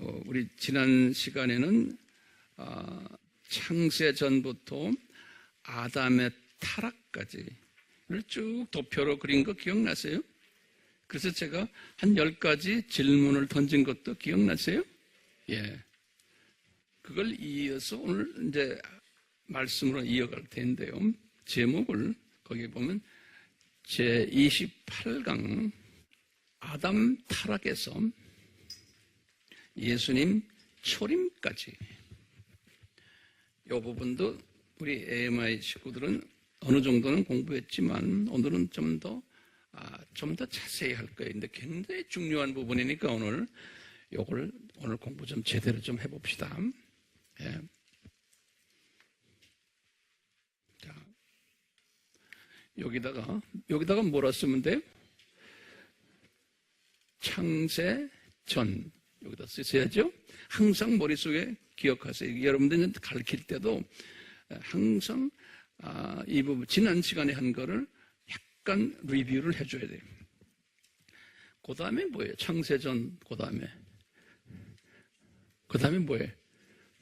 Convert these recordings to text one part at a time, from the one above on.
우리 지난 시간에는 창세 전부터 아담의 타락까지를 쭉 도표로 그린 거 기억나세요? 그래서 제가 한 10가지 질문을 던진 것도 기억나세요? 예. 그걸 이어서 오늘 이제 말씀으로 이어갈 텐데요. 제목을 거기 보면 제28강 아담 타락에서 예수님 초림까지, 이 부분도 우리 AMI 식구들은 어느 정도는 공부했지만 오늘은 좀 더 자세히 할 거예요. 근데 굉장히 중요한 부분이니까 오늘 공부 좀 제대로 좀 해봅시다. 예. 자, 여기다가 뭐라 쓰면 돼요? 창세 전. 여기다 쓰셔야죠. 항상 머릿속에 기억하세요. 여러분들 가르칠 때도 항상 이 부분, 지난 시간에 한 거를 약간 리뷰를 해줘야 돼요. 그 다음에 뭐예요? 창세전, 그 다음에 뭐예요?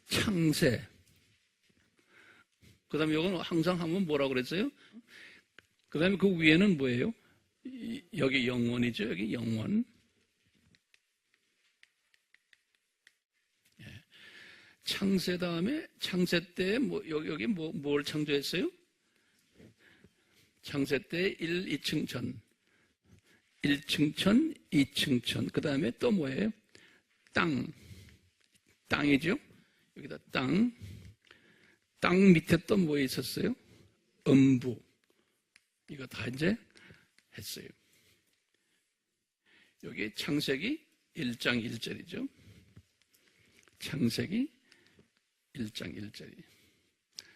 창세. 그 다음에 이건 항상 하면 뭐라고 그랬어요? 그 다음에 그 위에는 뭐예요? 여기 영원이죠. 여기 영원. 창세 다음에, 창세 때, 여기 뭘 창조했어요? 창세 때 1, 2층 천. 1층 천, 2층 천. 그 다음에 또 뭐예요? 땅이죠? 여기다 땅. 땅 밑에 또 뭐 있었어요? 음부. 이거 다 이제 했어요. 여기 창세기 1장 1절이죠. 창세기 1장 1절이.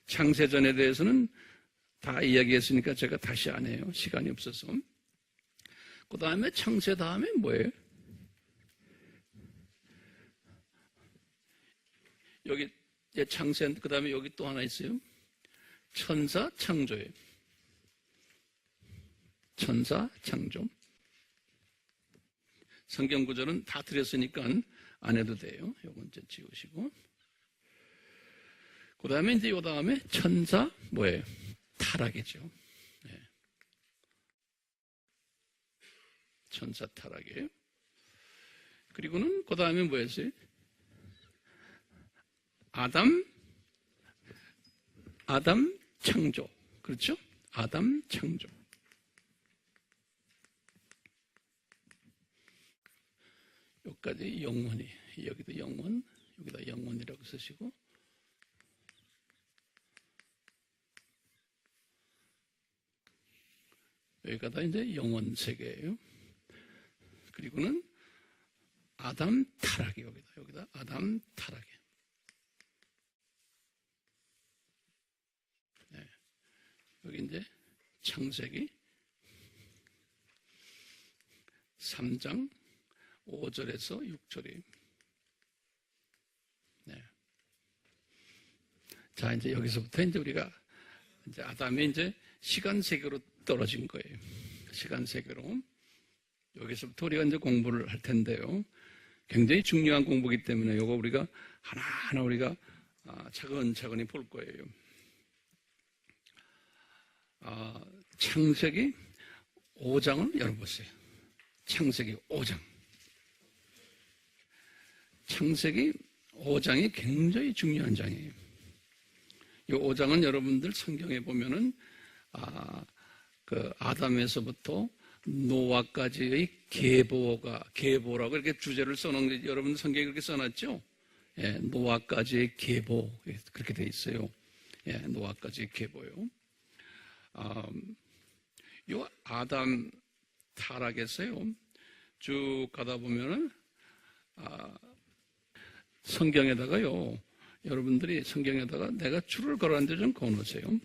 창세전에 대해서는 다 이야기했으니까 제가 다시 안 해요. 시간이 없어서. 그 다음에 창세 다음에 뭐예요? 여기 창세, 그 다음에 여기 또 하나 있어요. 천사 창조예요. 천사 창조. 성경 구절은 다 드렸으니까 안 해도 돼요. 요건 이제 지우시고. 그 다음에 이제 요 다음에 천사 뭐예요? 타락이죠. 네. 천사 타락이에요. 그리고는 그 다음에 뭐였어요? 아담 창조. 그렇죠? 아담 창조. 여기까지 영원히, 여기도 영원, 여기다 영원이라고 쓰시고, 여기가 다 이제 영원 세계예요. 그리고는 아담 타락이 여기다 아담 타락이. 네. 여기 이제 창세기 3장 5절에서 6절이. 네. 자, 이제 여기서부터 이제 우리가 이제 아담이 이제 시간 세계로 떨어진 거예요. 시간 세계로. 여기서부터 우리가 이제 공부를 할 텐데요. 굉장히 중요한 공부이기 때문에 이거 우리가 하나하나 우리가 차근차근히 볼 거예요. 창세기 5장을 열어보세요. 창세기 5장. 창세기 5장이 굉장히 중요한 장이에요. 이 5장은 여러분들 성경에 보면은 그 아담에서부터 노아까지의 계보라고 이렇게 주제를 써놓은 게 여러분 성경에 그렇게 써놨죠? 예, 노아까지의 계보 그렇게 돼 있어요. 예, 노아까지의 계보요. 요 아담 타락에서요 쭉 가다 보면은 성경에다가요, 여러분들이 성경에다가 내가 줄을 걸었는데 좀 그어놓으세요.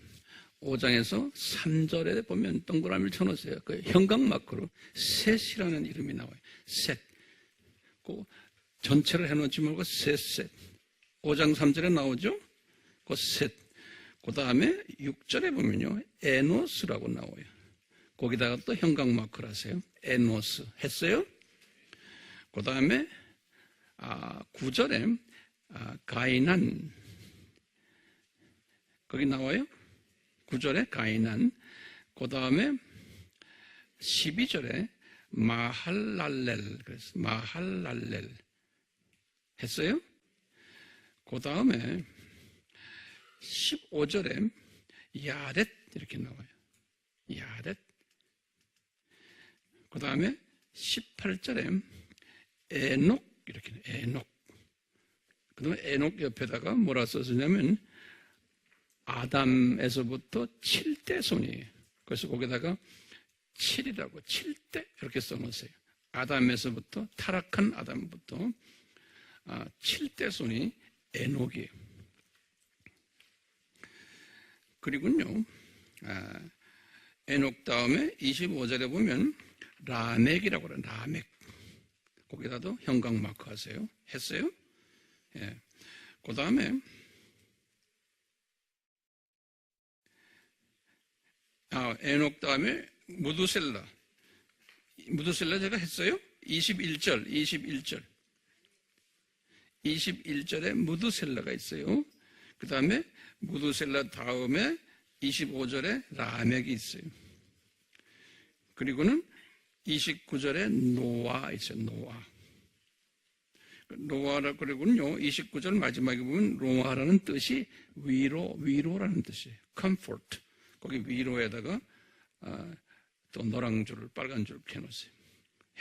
5장에서 3절에 보면 동그라미를 쳐놓으세요. 그 형광 마크로 셋이라는 이름이 나와요. 셋. 그 전체를 해놓지 말고 셋. 5장 3절에 나오죠? 그 셋. 그 다음에 6절에 보면요, 에노스라고 나와요. 거기다가 또 형광 마크를 하세요. 에노스. 했어요? 그 다음에 9절에 가이난, 거기 나와요? 9절에 가이난, 그 다음에 12절에 마할랄렐, 그래서 마할랄렐 했어요? 그 다음에 15절에 야렛 이렇게 나와요. 야렛. 그 다음에 18절에 에녹 이렇게 나와요. 에녹. 그 다음에 에녹 옆에다가 뭐라 썼냐면 아담에서부터 7대 손이에요. 그래서 거기다가 7이라고 7대 이렇게 써놓으세요. 아담에서부터 타락한 아담부터 7대 손이 에녹이에요. 그리고요, 에녹 다음에 25절에 보면 라멕이라고 그래요. 라멕. 거기다도 형광 마크 하세요. 했어요? 예. 그 다음에 에녹 다음에 무두셀라. 무두셀라 제가 했어요? 21절. 21절에 무두셀라가 있어요. 그 다음에 무두셀라 다음에 25절에 라멕이 있어요. 그리고는 29절에 노아 있어요. 노아라. 그리고는요, 29절 마지막에 보면 노아라는 뜻이 위로라는 뜻이에요. comfort. 거기 위로에다가 또 노란 줄을 빨간 줄을 켜놓으세요.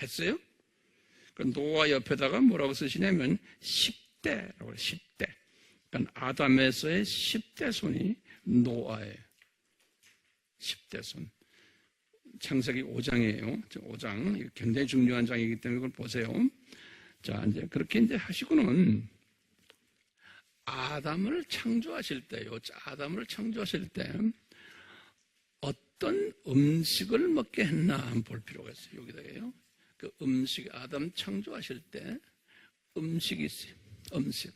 했어요? 그 노아 옆에다가 뭐라고 쓰시냐면 10대라고 해요. 10대. 그러니까 아담에서의 10대 손이 노아예요. 10대 손. 창세기 5장이에요. 5장. 굉장히 중요한 장이기 때문에 그걸 보세요. 자, 이제 그렇게 이제 하시고는 아담을 창조하실 때요. 아담을 창조하실 때 어떤 음식을 먹게 했나 한번 볼 필요가 있어요. 여기다가요. 그 음식, 아담 창조하실 때 음식이 있어요. 음식.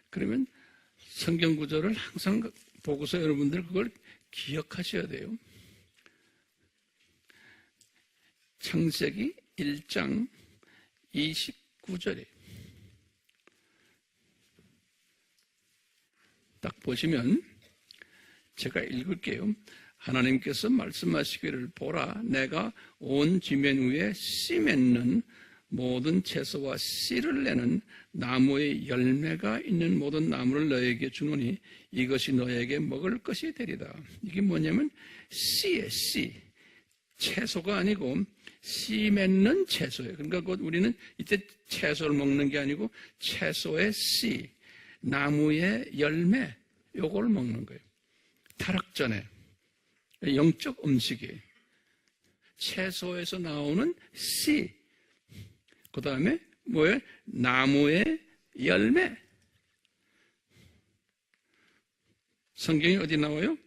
그러면 성경 구절을 항상 보고서 여러분들 그걸 기억하셔야 돼요. 창세기 1장 29절에 딱 보시면 제가 읽을게요. 하나님께서 말씀하시기를 보라, 내가 온 지면 위에 씨 맺는 모든 채소와 씨를 내는 나무의 열매가 있는 모든 나무를 너에게 주노니 이것이 너에게 먹을 것이 되리라. 이게 뭐냐면 씨예요. 씨. 채소가 아니고 씨 맺는 채소예요. 그러니까 곧 우리는 이때 채소를 먹는 게 아니고 채소의 씨, 나무의 열매, 요걸 먹는 거예요. 타락 전에 영적 음식이에요. 채소에서 나오는 씨, 그 다음에 뭐예요? 나무의 열매. 성경이 어디 나와요?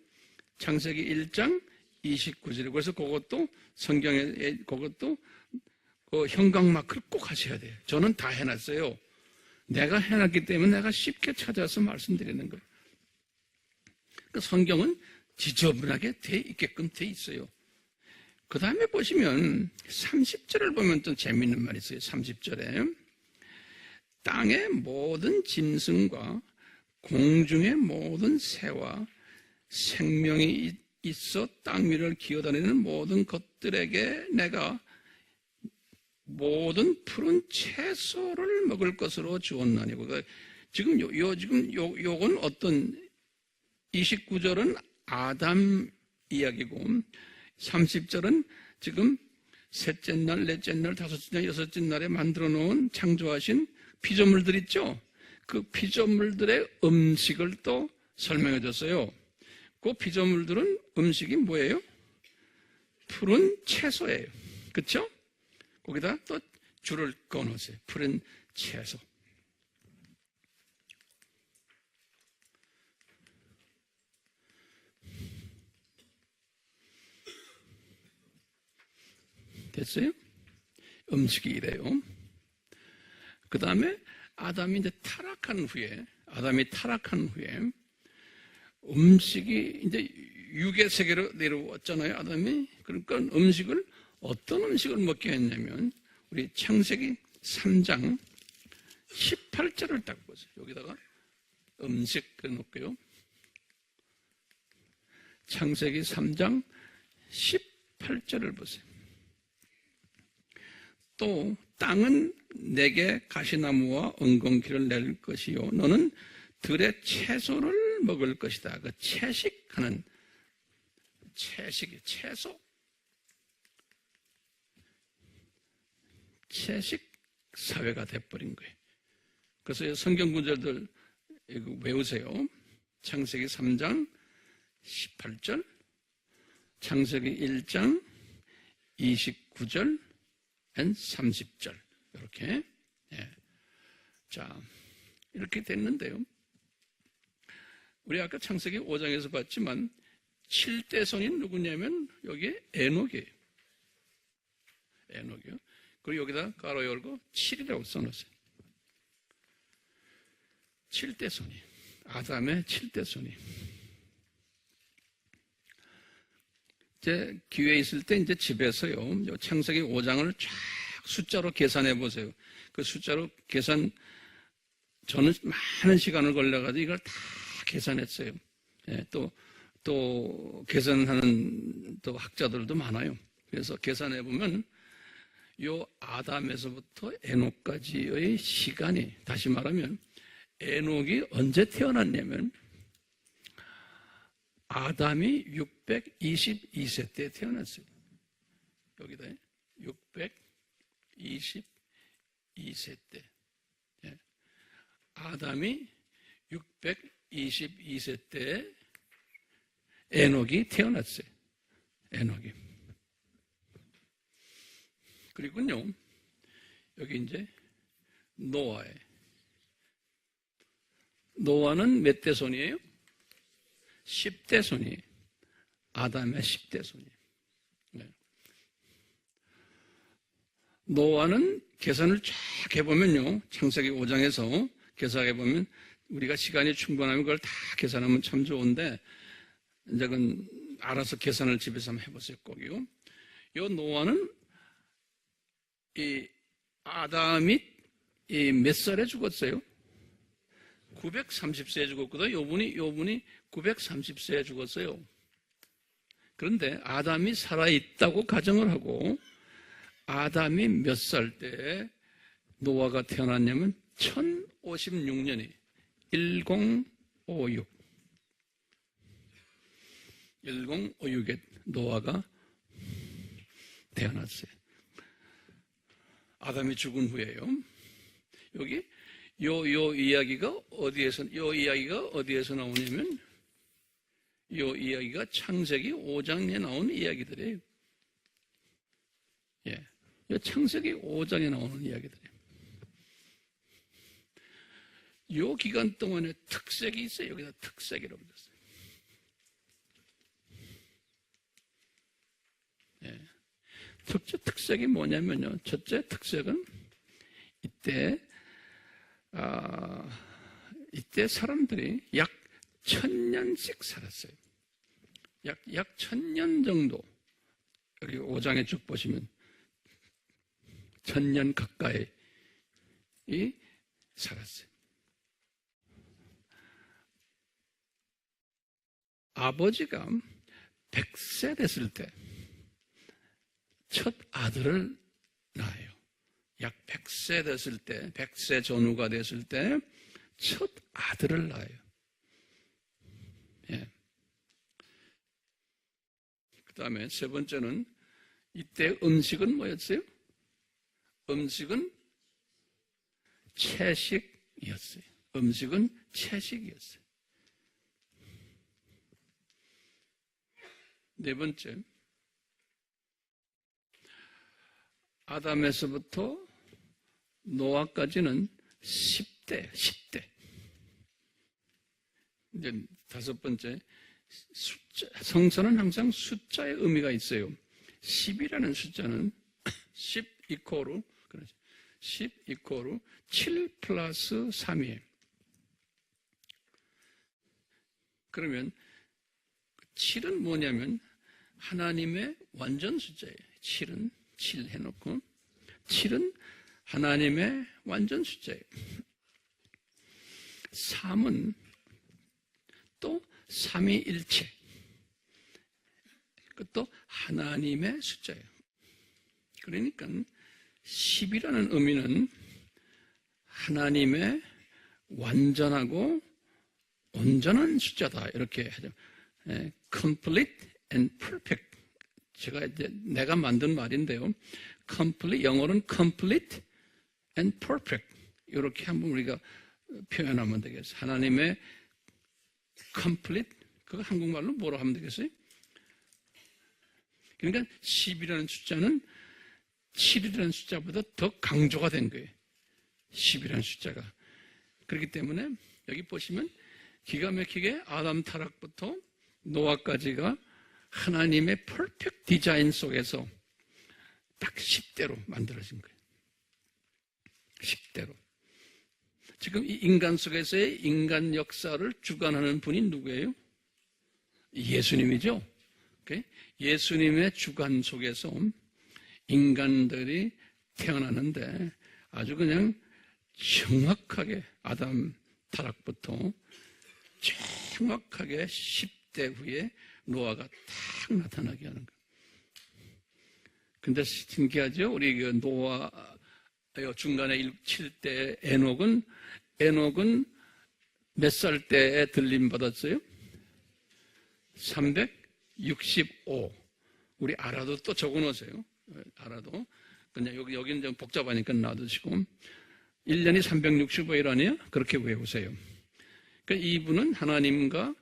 창세기 1장 29절에. 그래서 그것도 성경에 그것도 그 형광 마크를 꼭 하셔야 돼요. 저는 다 해놨어요. 내가 해놨기 때문에 내가 쉽게 찾아서 말씀드리는 거예요. 그 성경은 지저분하게 돼 있게끔 돼 있어요. 그 다음에 보시면 30절을 보면 또 재미있는 말이 있어요. 30절에 땅의 모든 짐승과 공중의 모든 새와 생명이 있어 땅 위를 기어다니는 모든 것들에게 내가 모든 푸른 채소를 먹을 것으로 주었나니. 지금 요건 어떤 29절은 아담 이야기고 30절은 지금 셋째 날, 넷째 날, 다섯째 날, 여섯째 날에 만들어 놓은 창조하신 피조물들 있죠? 그 피조물들의 음식을 또 설명해 줬어요. 그 피조물들은 음식이 뭐예요? 푸른 채소예요. 그렇죠? 거기다 또 줄을 꺼놓으세요. 푸른 채소. 됐어요? 음식이 이래요. 그 다음에 아담이 타락한 후에 음식이 이제 육의 세계로 내려왔잖아요, 아담이. 그러니까 어떤 음식을 먹게 했냐면, 우리 창세기 3장 18절을 딱 보세요. 여기다가 음식 해놓을게요. 창세기 3장 18절을 보세요. 또 땅은 내게 가시나무와 엉겅퀴를 낼 것이요 너는 들의 채소를 먹을 것이다. 그 채식하는 채식이 채소 채식 사회가 돼버린 거예요. 그래서 성경 구절들 외우세요. 창세기 3장 18절, 창세기 1장 29절, 30절 이렇게. 예. 자, 이렇게 됐는데요. 우리 아까 창세기 5장에서 봤지만 7대 손이 누구냐면 여기에 에녹이에요. 에녹이요. 그리고 여기다 가로 열고 7이라고 써놓으세요. 7대 손이. 아담의 7대 손이. 이제 기회에 있을 때 이제 집에서요. 창세기 5장을 쫙 숫자로 계산해 보세요. 그 숫자로 계산, 저는 많은 시간을 걸려가지고 이걸 다 계산했어요. 예, 또 계산하는 또 학자들도 많아요. 그래서 계산해 보면 요 아담에서부터 에녹까지의 시간이, 다시 말하면 에녹이 언제 태어났냐면 아담이 622세 때 태어났어요. 여기다 622세 때. 예. 아담이 622세 때 에녹이 태어났어요. 에녹이. 그리고요, 여기 이제 노아는 몇 대 손이에요? 10대 손이에요. 아담의 10대 손이에요. 네. 노아는 계산을 쫙 해보면요, 창세기 5장에서 계산해보면 우리가 시간이 충분하면 그걸 다 계산하면 참 좋은데, 이제 그건 알아서 계산을 집에서 한번 해보세요, 꼭이요. 요 노아는 이 아담이 몇 살에 죽었어요? 930세에 죽었거든. 요분이 930세에 죽었어요. 그런데 아담이 살아있다고 가정을 하고 아담이 몇 살 때 노아가 태어났냐면 1056년이 1056에 노아가 태어났어요. 아담이 죽은 후에요. 여기 요 이야기가 어디에서 나오냐면 요 이야기가 창세기 5장에 나오는 이야기들이에요. 예. 요 창세기 5장에 나오는 이야기들이에요. 요 기간 동안에 특색이 있어요. 여기다 특색이라고 그랬어요. 예. 특색이 뭐냐면요. 첫째 특색은 이때 사람들이 약 1000년씩 살았어요. 약 1000년 정도. 여기 5장에 쭉 보시면 1000년 가까이 살았어요. 아버지가 100세 됐을 때 첫 아들을 낳아요. 약 100세 됐을 때, 100세 전후가 됐을 때 첫 아들을 낳아요. 예. 그 다음에 세 번째는 이때 음식은 뭐였어요? 음식은 채식이었어요. 음식은 채식이었어요. 네 번째, 아담에서부터 노아까지는 10대. 이제 다섯 번째, 성서는 항상 숫자의 의미가 있어요. 10이라는 숫자는 10 이코르 7 플러스 3이에요. 그러면 7은 뭐냐면 하나님의 완전 숫자예요. 7은 7 해놓고 7은 하나님의 완전 숫자예요. 3은 또 삼위일체, 그것도 하나님의 숫자예요. 그러니까 10이라는 의미는 하나님의 완전하고 온전한 숫자다, 이렇게 하죠. complete and perfect. 제가 이제 내가 만든 말인데요. complete, 영어로는 complete and perfect. 이렇게 한번 우리가 표현하면 되겠어요. 하나님의 complete, 그거 한국말로 뭐로 하면 되겠어요? 그러니까 10이라는 숫자는 7이라는 숫자보다 더 강조가 된 거예요. 10이라는 숫자가. 그렇기 때문에 여기 보시면 기가 막히게 아담 타락부터 노아까지가 하나님의 퍼펙트 디자인 속에서 딱 10대로 만들어진 거예요. 10대로. 지금 이 인간 속에서의 인간 역사를 주관하는 분이 누구예요? 예수님이죠. 예수님의 주관 속에서 인간들이 태어나는데 아주 그냥 정확하게 아담 타락부터 정확하게 10대 후에 노아가 딱 나타나게 하는 거예요. 근데 신기하죠? 우리 그 노아 중간에 7대 에녹은 몇 살 때에 들림 받았어요? 365. 우리 알아도 또 적어 놓으세요. 알아도. 그냥 여기는 좀 복잡하니까 놔두시고. 1년이 365일 아니에요? 그렇게 외우세요. 그러니까 이분은 하나님과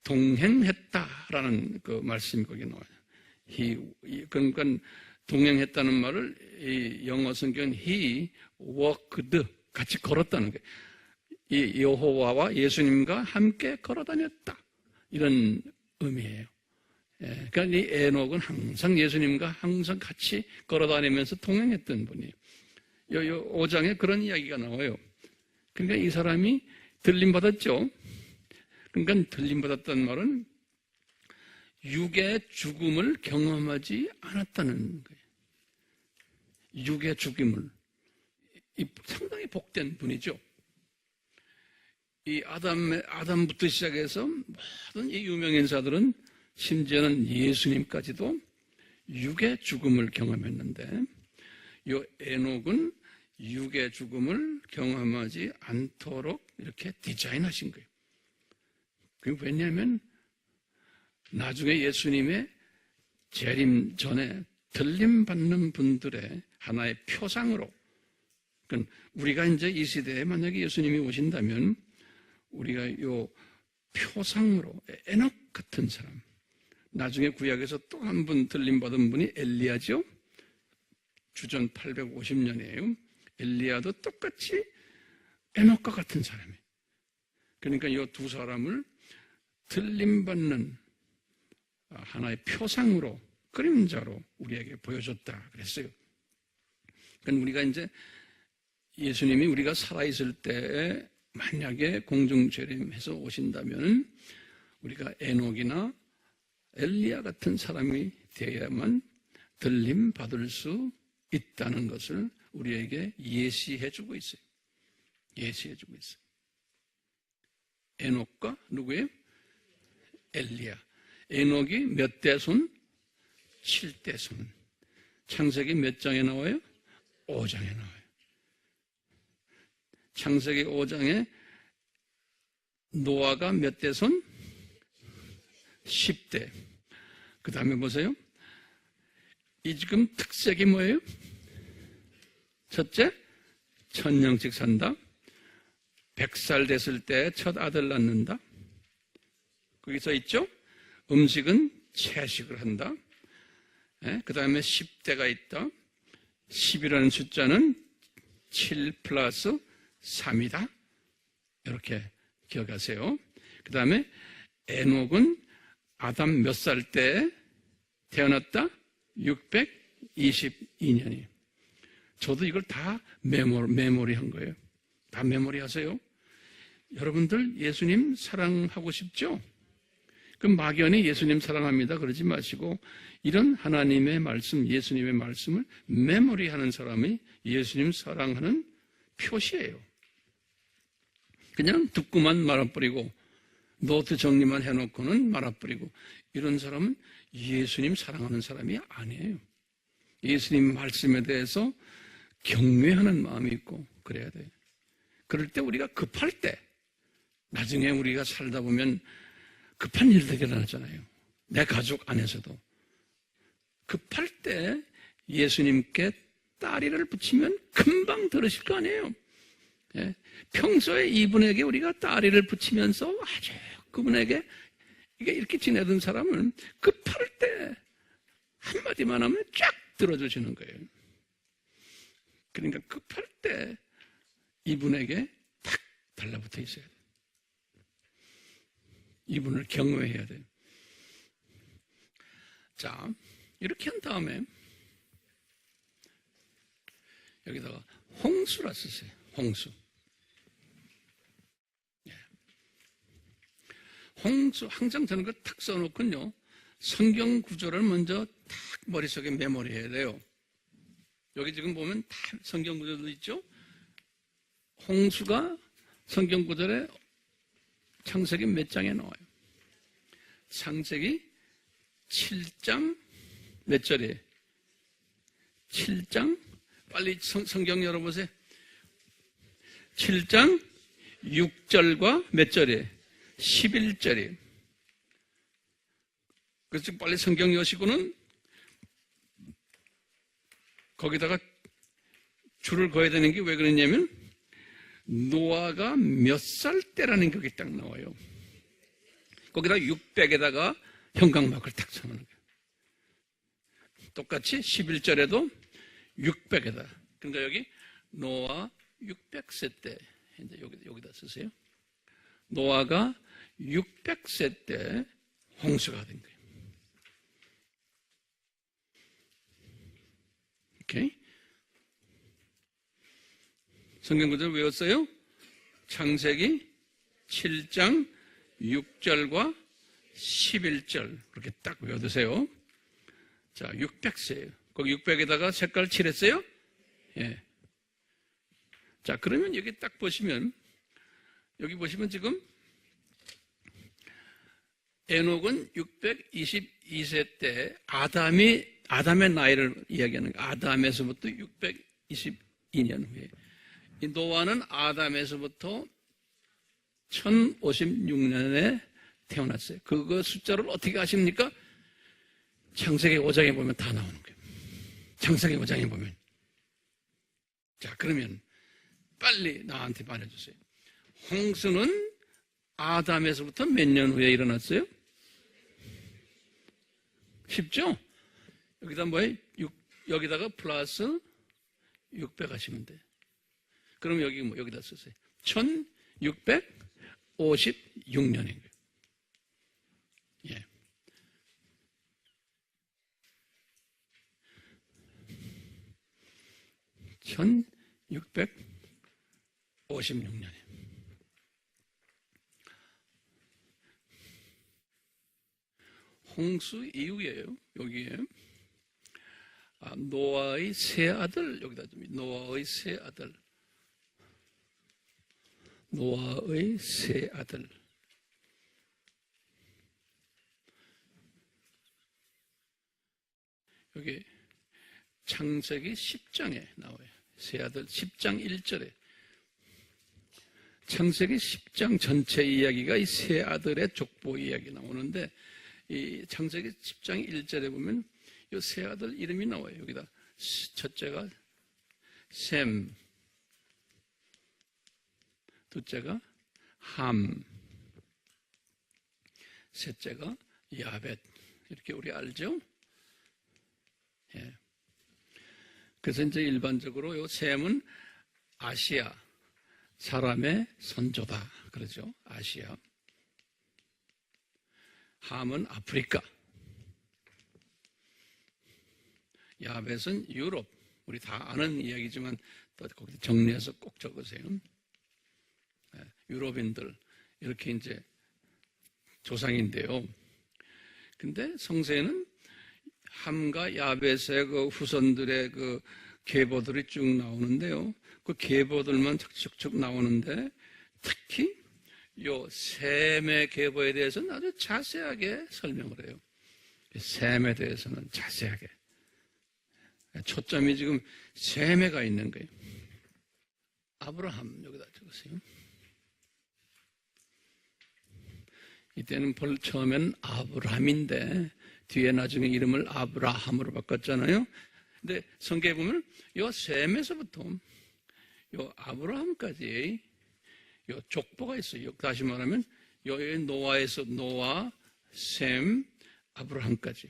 동행했다라는 그 말씀이 거기 나와요. 그러니까 동행했다는 말을 이 영어 성경은 he walked, 같이 걸었다는 거예요. 이 여호와와 예수님과 함께 걸어다녔다, 이런 의미예요. 그러니까 이 에녹은 항상 예수님과 항상 같이 걸어다니면서 동행했던 분이에요. 요 5장에 그런 이야기가 나와요. 그러니까 이 사람이 들림받았죠. 그러니까 들림받았다는 말은 육의 죽음을 경험하지 않았다는 거예요. 육의 죽음을. 상당히 복된 분이죠. 이 아담부터 시작해서 모든 이 유명 인사들은, 심지어는 예수님까지도 육의 죽음을 경험했는데, 이 에녹은 육의 죽음을 경험하지 않도록 이렇게 디자인하신 거예요. 그게 왜냐하면 나중에 예수님의 재림 전에 들림받는 분들의 하나의 표상으로, 그러니까 우리가 이제 이 시대에 만약에 예수님이 오신다면 우리가 요 표상으로 에녹 같은 사람, 나중에 구약에서 또 한 분 들림받은 분이 엘리야죠. 주전 850년이에요. 엘리야도 똑같이 에녹과 같은 사람이에요. 그러니까 이 두 사람을 들림받는 하나의 표상으로, 그림자로 우리에게 보여줬다 그랬어요. 그러니까 우리가 이제 예수님이 우리가 살아있을 때에 만약에 공중재림해서 오신다면 우리가 에녹이나 엘리야 같은 사람이 되어야만 들림받을 수 있다는 것을 우리에게 예시해주고 있어요. 예시해주고 있어요. 에녹과 누구예요? 엘리야. 에녹이 몇 대 손? 7대 손. 창세기 몇 장에 나와요? 5장에 나와요. 창세기 5장에 노아가 몇 대 손? 10대. 그 다음에 보세요. 이 지금 특색이 뭐예요? 첫째, 천년씩 산다. 100살 됐을 때 첫 아들 낳는다. 거기 써 있죠? 음식은 채식을 한다. 그 다음에 10대가 있다. 10이라는 숫자는 7 플러스 3이다. 이렇게 기억하세요. 그 다음에 에녹은 아담 몇 살 때 태어났다? 622년이에요. 저도 이걸 다 메모리한 거예요. 다 메모리하세요. 여러분들 예수님 사랑하고 싶죠? 그 막연히 예수님 사랑합니다 그러지 마시고 이런 하나님의 말씀, 예수님의 말씀을 메모리하는 사람이 예수님 사랑하는 표시예요. 그냥 듣고만 말아버리고 노트 정리만 해놓고는 말아버리고 이런 사람은 예수님 사랑하는 사람이 아니에요. 예수님 말씀에 대해서 경외하는 마음이 있고 그래야 돼요. 그럴 때 우리가 급할 때 나중에 우리가 살다 보면 급한 일들이 일어나잖아요. 내 가족 안에서도 급할 때 예수님께 따리를 붙이면 금방 들으실 거 아니에요. 예. 평소에 이분에게 우리가 따리를 붙이면서 아주 그분에게 이렇게 지내던 사람은 급할 때 한마디만 하면 쫙 들어주시는 거예요. 그러니까 급할 때 이분에게 탁 달라붙어 있어야 돼요. 이분을 경외해야 돼요. 자, 이렇게 한 다음에 여기다가 홍수라 쓰세요. 홍수. 예. 홍수, 항상 저는 그 탁 써놓고요. 성경 구조를 먼저 탁 머릿속에 메모리해야 돼요. 여기 지금 보면 다 성경 구절도 있죠? 홍수가 성경 구절에 창세기 몇 장에 나와요? 창세기 7장 몇 절이에요? 7장? 빨리 성경 열어보세요. 7장 6절과 몇 절이에요? 11절이에요. 그래서 빨리 성경 여시고는 거기다가 줄을 그어야 되는 게 왜 그러냐면 노아가 몇 살 때라는 게 딱 나와요. 거기다 600에다가 형광막을 딱 쳐놓는 거예요. 똑같이 11절에도 600에다. 그러니까 여기 노아 600세 때 이제 여기다 쓰세요. 노아가 600세 때 홍수가 된 거예요. 오케이? 성경 구절 외웠어요? 창세기 7장 6절과 11절 그렇게 딱 외워두세요. 자, 600세예요. 거기 600에다가 색깔 칠했어요? 예. 자, 그러면 여기 딱 보시면 여기 보시면 지금 에녹은 622세 때 아담의 나이를 이야기하는 거예요. 아담에서부터 622년 후에. 이 노아는 아담에서부터 1056년에 태어났어요. 그거 숫자를 어떻게 아십니까? 창세기 5장에 보면 다 나오는 거예요. 창세기 5장에 보면. 자, 그러면 빨리 나한테 말해주세요. 홍수는 아담에서부터 몇 년 후에 일어났어요? 쉽죠? 여기다 뭐예요? 여기다가 플러스 600 하시면 돼요. 그럼 여기 여기다 쓰세요. 1656년인 거예요. 예. (1656년에) 홍수 이후에요. 여기에 노아의 세 아들 여기다 좀 노아의 세 아들 여기 창세기 10장에 나와요. 세 아들 10장 1절에 창세기 10장 전체 이야기가 이 세 아들의 족보 이야기 나오는데 이 창세기 10장 1절에 보면 이 세 아들 이름이 나와요. 여기다 첫째가 셈, 둘째가 함, 셋째가 야벳. 이렇게 우리 알죠? 예. 그래서 이제 일반적으로 요 셈은 아시아 사람의 선조다 그러죠. 아시아. 함은 아프리카. 야벳은 유럽. 우리 다 아는 이야기지만 또 거기 정리해서 꼭 적으세요. 유럽인들 이렇게 이제 조상인데요. 근데 성서에는 함과 야벳의 그 후손들의 그 계보들이 쭉 나오는데요. 그 계보들만 척척척 나오는데 특히 요 셈의 계보에 대해서는 아주 자세하게 설명을 해요. 셈에 대해서는 자세하게. 초점이 지금 셈에 가 있는 거예요. 아브라함 여기다 적으세요. 이때는 처음엔 아브라함인데 뒤에 나중에 이름을 아브라함으로 바꿨잖아요. 근데 성경에 보면 요 셈에서부터 요 아브라함까지 요 족보가 있어요. 다시 말하면 요 노아에서 노아, 셈, 아브라함까지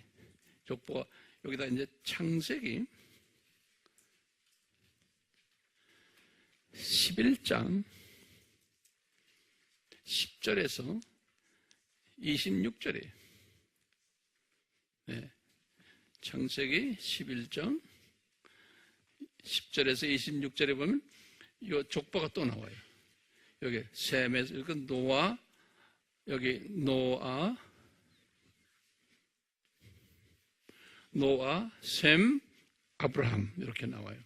족보가 여기다 이제 창세기 11장 10절에서 26절이에요. 네. 창세기 11장 10절에서 26절에 보면 이 족보가 또 나와요. 여기 셈에서 여기 노아, 여기 노아, 셈, 아브라함 이렇게 나와요.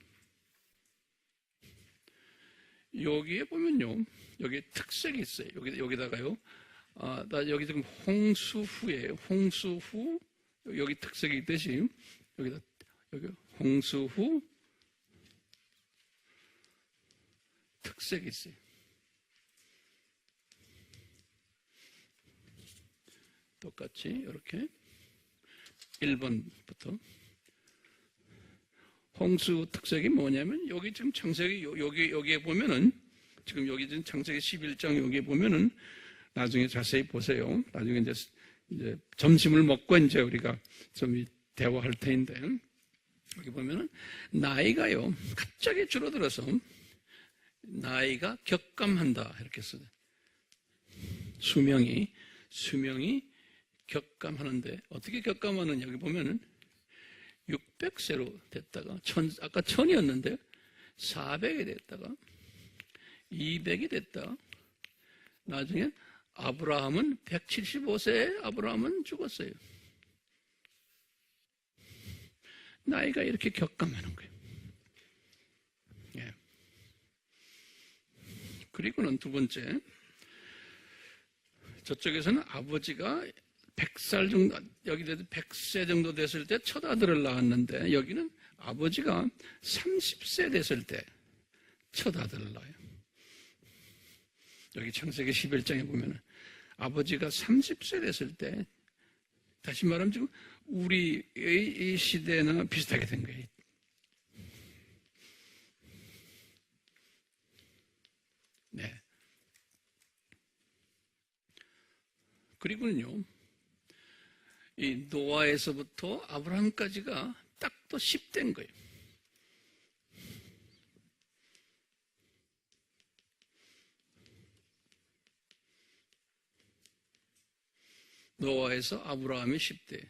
여기에 보면요, 여기 특색이 있어요. 여기다가요. 나 여기 지금 홍수 후예요. 홍수 후 여기 특색이 있듯이 여기다 여기 홍수 후 특색이 있어요. 똑같이 이렇게 1번부터 홍수 특색이 뭐냐면 여기 지금 창세기 여기에 보면은 지금 여기 지금 창세기 11장 여기에 보면은 나중에 자세히 보세요. 나중에 이제 점심을 먹고 이제 우리가 좀 대화할 테인데 여기 보면은 나이가요 갑자기 줄어들어서 나이가 격감한다 이렇게 써요. 수명이 격감하는데 어떻게 격감하는 여기 보면은 600세로 됐다가 아까 1000이었는데 400이 됐다가 200이 됐다. 나중에 아브라함은 175세에 아브라함은 죽었어요. 나이가 이렇게 격감하는 거예요. 예. 그리고는 두 번째, 저쪽에서는 아버지가 100살 정도, 여기 100세 정도 됐을 때 첫 아들을 낳았는데 여기는 아버지가 30세 됐을 때 첫 아들을 낳아요. 여기 창세기 11장에 보면 아버지가 30세 됐을 때, 다시 말하면 지금 우리의 이 시대나 비슷하게 된 거예요. 네. 그리고는요, 이 노아에서부터 아브라함까지가 딱 또 10대인 거예요. 노아에서 아브라함이 10대.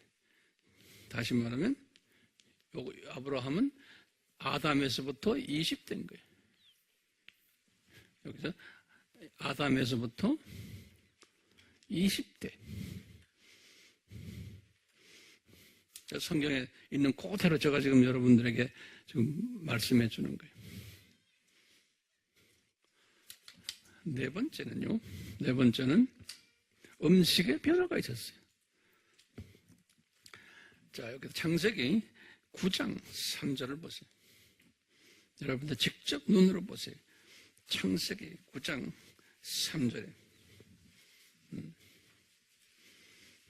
다시 말하면 아브라함은 아담에서부터 20대인 거예요. 여기서 아담에서부터 20대. 성경에 있는 그대로 제가 지금 여러분들에게 지금 말씀해 주는 거예요. 네 번째는 음식의 변화가 있었어요. 자, 여기 창세기 9장 3절을 보세요. 여러분들 직접 눈으로 보세요. 창세기 9장 3절에.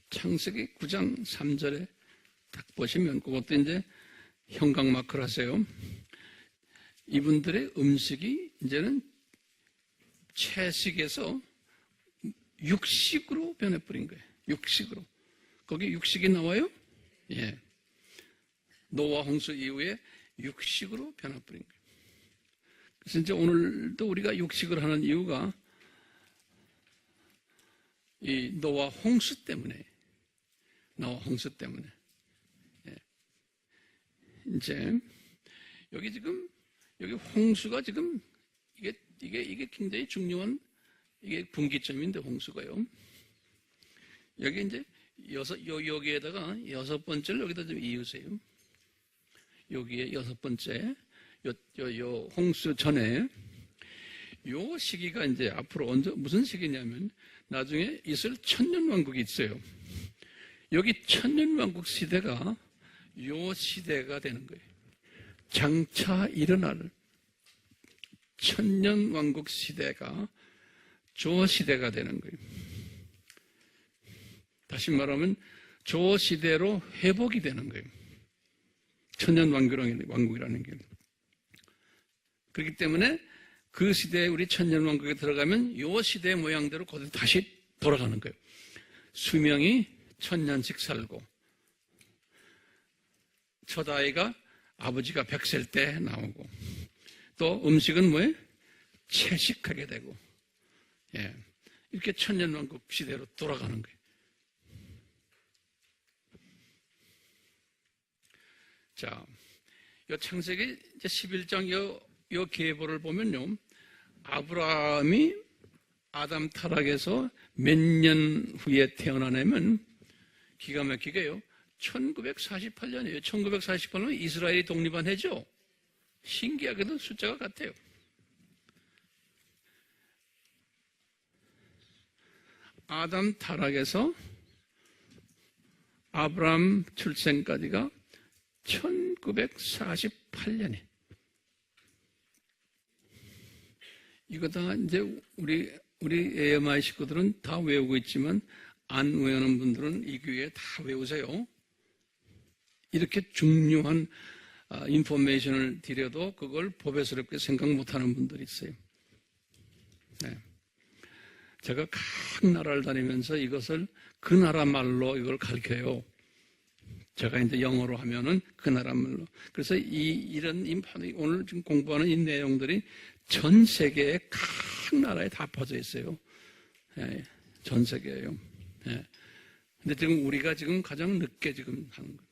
창세기 9장 3절에 딱 보시면 그것도 이제 형광 마크를 하세요. 이분들의 음식이 이제는 채식에서 육식으로 변해버린 거예요. 육식으로. 거기 육식이 나와요? 예. 노아 홍수 이후에 육식으로 변해버린 거예요. 그래서 이제 오늘도 우리가 육식을 하는 이유가 이 노아 홍수 때문에. 예. 이제 여기 지금 여기 홍수가 지금 이게 굉장히 중요한 이게 분기점인데 홍수가요. 여기 이제 여기에다가 여섯 번째를 여기다 좀 이으세요. 여기에 여섯 번째, 요 홍수 전에, 요 시기가 이제 앞으로 무슨 시기냐면, 나중에 있을 천년왕국이 있어요. 여기 천년왕국 시대가 요 시대가 되는 거예요. 장차 일어날 천년왕국 시대가 저 시대가 되는 거예요. 다시 말하면 저 시대로 회복이 되는 거예요. 천년왕국이라는 게. 그렇기 때문에 그 시대에 우리 천년왕국에 들어가면 요 시대의 모양대로 그대로 다시 돌아가는 거예요. 수명이 1000년씩 살고, 첫 아이가 아버지가 100세일 때 나오고, 또 음식은 뭐예요? 채식하게 되고, 예, 이렇게 천년왕국 시대로 돌아가는 거예요. 자, 요 창세기 11장 요 계보를 보면요, 아브라함이 아담 타락에서 몇 년 후에 태어나냐면 기가 막히게요, 1948년이에요. 1948년 이스라엘이 독립한 해죠. 신기하게도 숫자가 같아요. 아담 타락에서 아브라함 출생까지가 1948년이. 이거 다 이제 우리 AMI 식구들은 다 외우고 있지만 안 외우는 분들은 이 교회에 다 외우세요. 이렇게 중요한 인포메이션을 드려도 그걸 보배스럽게 생각 못하는 분들이 있어요. 네. 제가 각 나라를 다니면서 이것을 그 나라 말로 이걸 가르쳐요. 제가 이제 영어로 하면은 그 나라 말로. 그래서 이런 오늘 지금 공부하는 이 내용들이 전 세계의 각 나라에 다 퍼져 있어요. 예, 전 세계예요. 예. 근데 지금 우리가 지금 가장 늦게 지금 하는 거예요.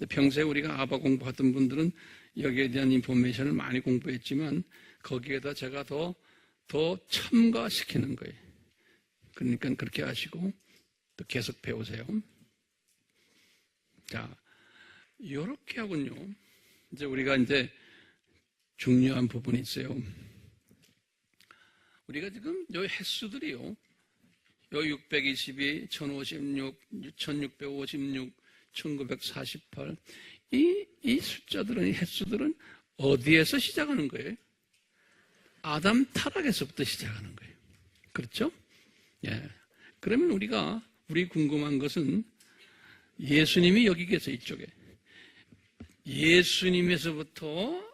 평소에 우리가 아바 공부하던 분들은 여기에 대한 인포메이션을 많이 공부했지만 거기에다 제가 더 첨가시키는 거예요. 그러니까 그렇게 하시고 또 계속 배우세요. 자, 요렇게 하군요. 이제 우리가 이제 중요한 부분이 있어요. 우리가 지금 요 횟수들이요, 요 622, 1056, 1656, 1948, 이 숫자들은, 이 횟수들은 어디에서 시작하는 거예요? 아담 타락에서부터 시작하는 거예요. 그렇죠? 예. 그러면 우리 궁금한 것은 예수님이 여기 계세요, 이쪽에. 예수님에서부터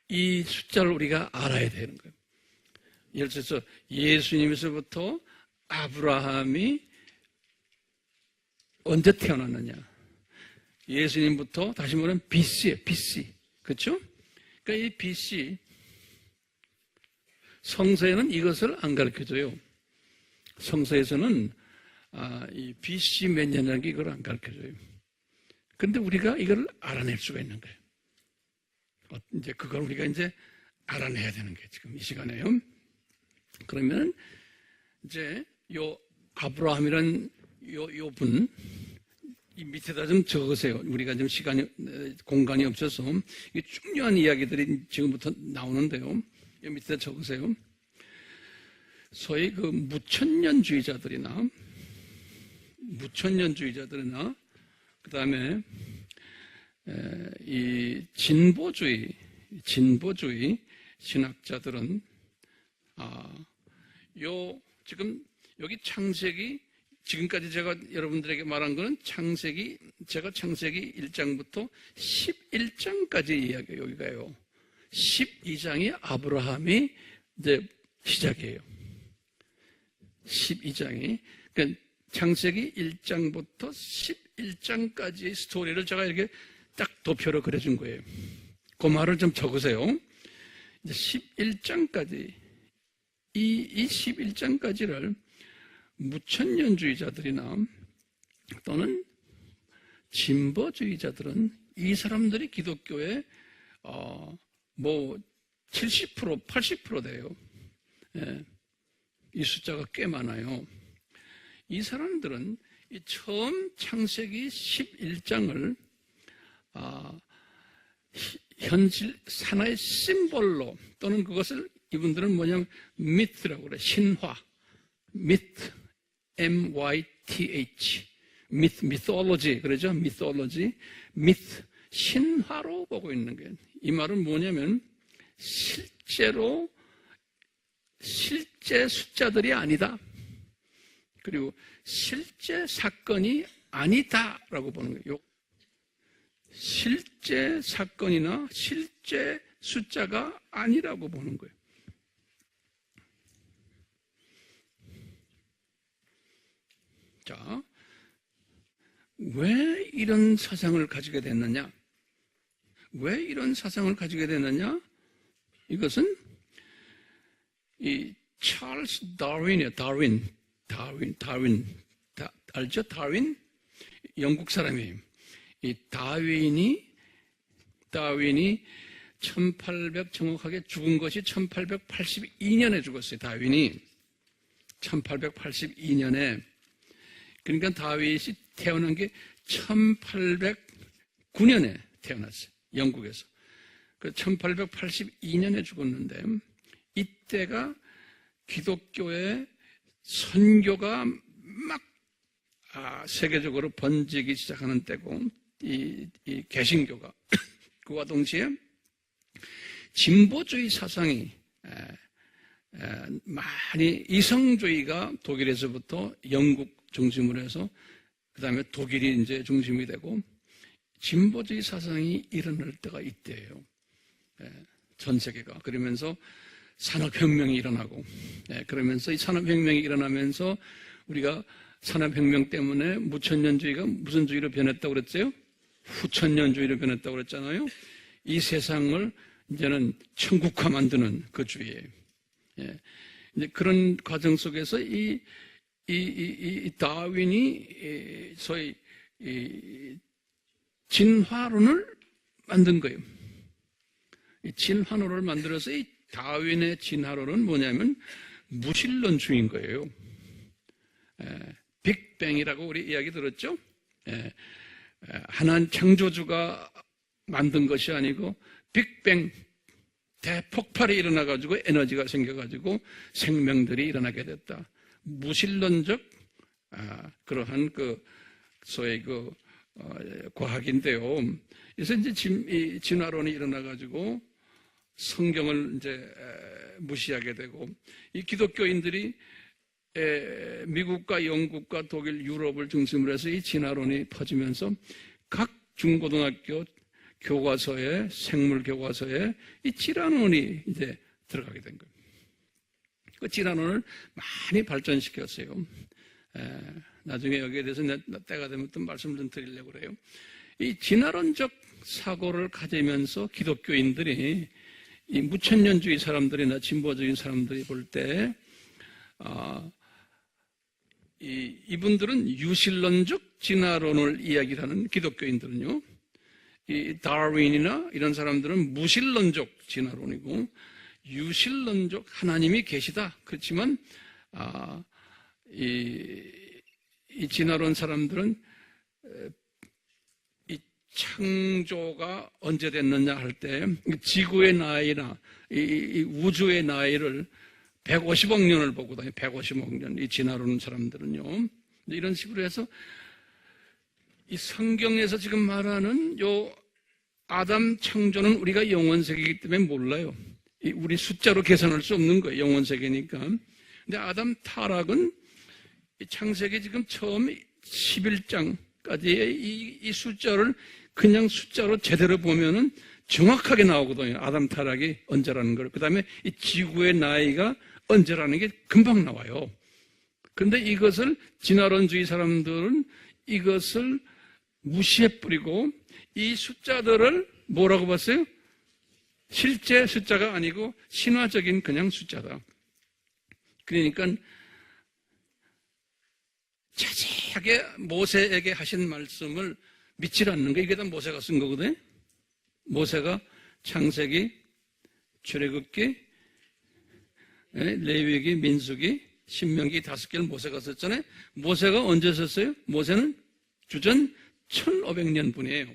이 숫자를 우리가 알아야 되는 거예요. 예를 들어서 예수님에서부터 아브라함이 언제 태어났느냐. 예수님부터 다시 말하면 BC예요, BC. 그렇죠? 그러니까 이 BC, 성서에는 이것을 안 가르쳐줘요. 성서에서는 이 BC 몇 년이라는 게 이걸 안 가르쳐줘요. 그런데 우리가 이걸 알아낼 수가 있는 거예요. 이제 그걸 우리가 이제 알아내야 되는 게 지금 이 시간에요. 그러면 이제 요 아브라함이란 요 분, 이 밑에다 좀 적으세요. 우리가 지금 공간이 없어서 이 중요한 이야기들이 지금부터 나오는데요. 이 밑에다 적으세요. 소위 그 무천년주의자들이나 그 다음에 이 진보주의 신학자들은 지금 여기 창세기, 지금까지 제가 여러분들에게 말한 거는 제가 창세기 1장부터 11장까지 이야기해요. 여기가요. 12장이 아브라함이 이제 시작이에요. 12장이. 그러니까 창세기 1장부터 11장까지의 스토리를 제가 이렇게 딱 도표로 그려준 거예요. 그 말을 좀 적으세요. 이제 11장까지, 이 11장까지를 무천년주의자들이나 또는 진보주의자들은 이 사람들이 기독교의 70%, 80% 돼요. 예, 이 숫자가 꽤 많아요. 이 사람들은 이 처음 창세기 11장을 현실 산하의 심볼로 또는 그것을 이분들은 뭐냐면 미트라고 그래. 신화, 미트, M-Y-T-H, 미ಥ올로지 그러죠. 미ಥ올로지, 미트, 신화로 보고 있는 거예요. 이 말은 뭐냐면 실제로 실제 숫자들이 아니다. 그리고 실제 사건이 아니다라고 보는 거예요. 실제 사건이나 실제 숫자가 아니라고 보는 거예요. 자, 왜 이런 사상을 가지게 됐느냐? 왜 이런 사상을 가지게 됐느냐? 이것은 이 찰스 다윈이에요. 다윈. 알죠? 다윈? 영국 사람이에요. 이 다윈이 정확하게 죽은 것이 1882년에 죽었어요. 다윈이 1882년에. 그러니까 다윗이 태어난 게 1809년에 태어났어요. 영국에서. 그 1882년에 죽었는데 이때가 기독교의 선교가 막 세계적으로 번지기 시작하는 때고 이 개신교가 그와 동시에 진보주의 사상이 많이 이성주의가 독일에서부터 영국 중심으로 해서 그 다음에 독일이 이제 중심이 되고 진보주의 사상이 일어날 때가 이때예요. 전 세계가. 그러면서 산업혁명이 일어나고 그러면서 이 산업혁명이 일어나면서 우리가 산업혁명 때문에 무천년주의가 무슨 주의로 변했다고 그랬어요? 후천년주의로 변했다고 그랬잖아요. 이 세상을 이제는 천국화 만드는 그 주의예요. 이제 그런 과정 속에서 이 다윈이 소위 진화론을 만든 거예요. 이 진화론을 만들어서 이 다윈의 진화론은 뭐냐면 무신론주의인 거예요. 빅뱅이라고 우리 이야기 들었죠? 하나님 창조주가 만든 것이 아니고 빅뱅 대폭발이 일어나가지고 에너지가 생겨가지고 생명들이 일어나게 됐다. 무신론적 그러한 소위 과학인데요. 그래서 이제 진화론이 일어나가지고 성경을 이제 무시하게 되고 이 기독교인들이 미국과 영국과 독일, 유럽을 중심으로 해서 이 진화론이 퍼지면서 각 중고등학교 교과서에 생물 교과서에 이 진화론이 이제 들어가게 된 거예요. 그 진화론을 많이 발전시켰어요. 나중에 여기에 대해서 때가 되면 또 말씀 좀 드리려고 그래요. 이 진화론적 사고를 가지면서 기독교인들이 이 무천년주의 사람들이나 진보적인 사람들이 볼 때 이분들은 유실론적 진화론을 이야기하는 기독교인들은요, 이 다윈이나 이런 사람들은 무실론적 진화론이고 유실론적 하나님이 계시다. 그렇지만 이 진화론 사람들은 이 창조가 언제 됐느냐 할 때 지구의 나이나 이 우주의 나이를 150억 년을 보고 다녀요. 150억 년. 이 진화론 사람들은요. 이런 식으로 해서 이 성경에서 지금 말하는 요 아담 창조는 우리가 영원세계이기 때문에 몰라요. 우리 숫자로 계산할 수 없는 거예요. 영원세계니까. 근데 아담 타락은 창세기 지금 처음 11장까지의 이 숫자를 그냥 숫자로 제대로 보면은 정확하게 나오거든요. 아담 타락이 언제라는 걸. 그 다음에 이 지구의 나이가 언제라는 게 금방 나와요. 그런데 이것을 진화론주의 사람들은 이것을 무시해버리고 이 숫자들을 뭐라고 봤어요? 실제 숫자가 아니고 신화적인 그냥 숫자다. 그러니까 자세하게 모세에게 하신 말씀을 믿지 않는 거, 이게 다 모세가 쓴 거거든요. 모세가 창세기, 출애굽기, 레위기, 민수기, 신명기 5개를 모세가 썼잖아요. 모세가 언제 썼어요? 모세는 주전 1500년 분이에요.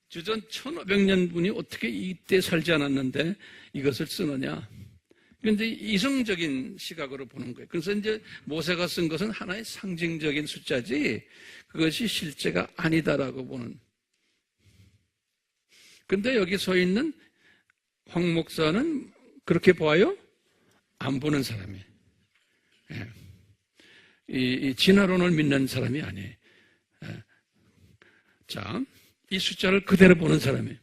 주전 1500년 분이 어떻게 이때 살지 않았는데 이것을 쓰느냐. 그런데 이성적인 시각으로 보는 거예요. 그래서 이제 모세가 쓴 것은 하나의 상징적인 숫자지 그것이 실제가 아니다라고 보는. 근데 여기 서 있는 황 목사는 그렇게 봐요? 안 보는 사람이에요. 예. 이 진화론을 믿는 사람이 아니에요. 예. 자, 이 숫자를 그대로 보는 사람이에요.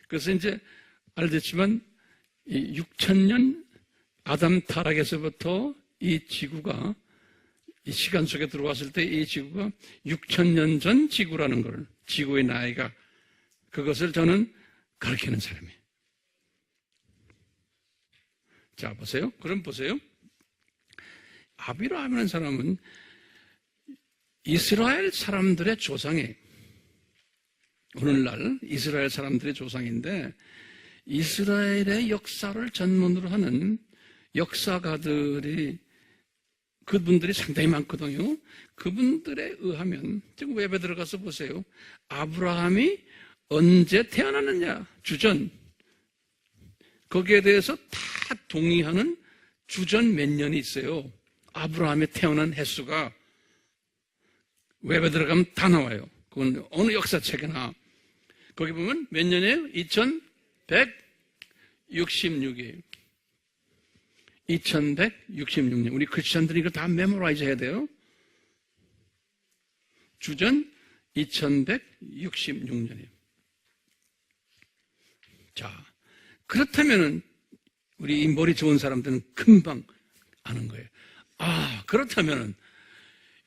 그래서 이제 알겠지만 이 6000년 아담 타락에서부터 이 지구가 이 시간 속에 들어왔을 때 이 지구가 6000년 전 지구라는 걸, 지구의 나이가, 그것을 저는 가르치는 사람이에요. 자, 보세요. 그럼 보세요. 아비라함이라는 사람은 이스라엘 사람들의 조상이에요. 오늘날 이스라엘 사람들의 조상인데 이스라엘의 역사를 전문으로 하는 역사가들이 그분들이 상당히 많거든요. 그분들에 의하면 지금 웹에 들어가서 보세요. 아브라함이 언제 태어났느냐 주전 거기에 대해서 다 동의하는 주전 몇 년이 있어요. 아브라함이 태어난 횟수가 웹에 들어가면 다 나와요. 그건 어느 역사책이나 거기 보면 몇 년이에요? 2166이에요. 2166년. 우리 크리스천들이 이거 다 메모라이즈 해야 돼요. 주전 2166년이에요. 자, 그렇다면은 우리 이 머리 좋은 사람들은 금방 아는 거예요. 아, 그렇다면은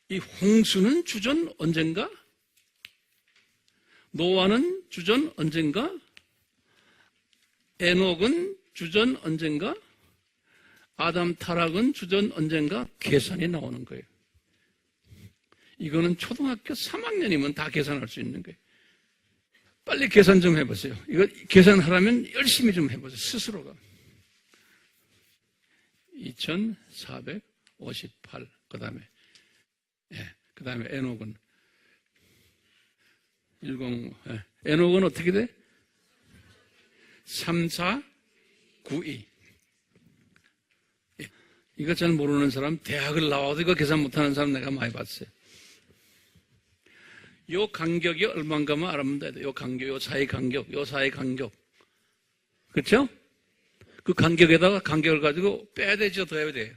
이 홍수는 주전 언젠가? 노아는 주전 언젠가? 에녹은 주전 언젠가? 아담 타락은 주전 언젠가? 계산이 나오는 거예요. 이거는 초등학교 3학년이면 다 계산할 수 있는 거예요. 빨리 계산 좀 해보세요. 이거 계산하려면 열심히 좀 해보세요. 스스로가. 2458, 그 다음에, 그 다음에 에녹은, 에녹은 어떻게 돼? 3492. 이거 잘 모르는 사람, 대학을 나와도 이거 계산 못하는 사람 내가 많이 봤어요. 요 간격이 얼마인가만 알아보면 돼요. 요 간격, 요 사이 간격, 요 사이 간격. 그렇죠? 그 간격에다가 간격을 가지고 빼야 되죠? 더 해야 돼요?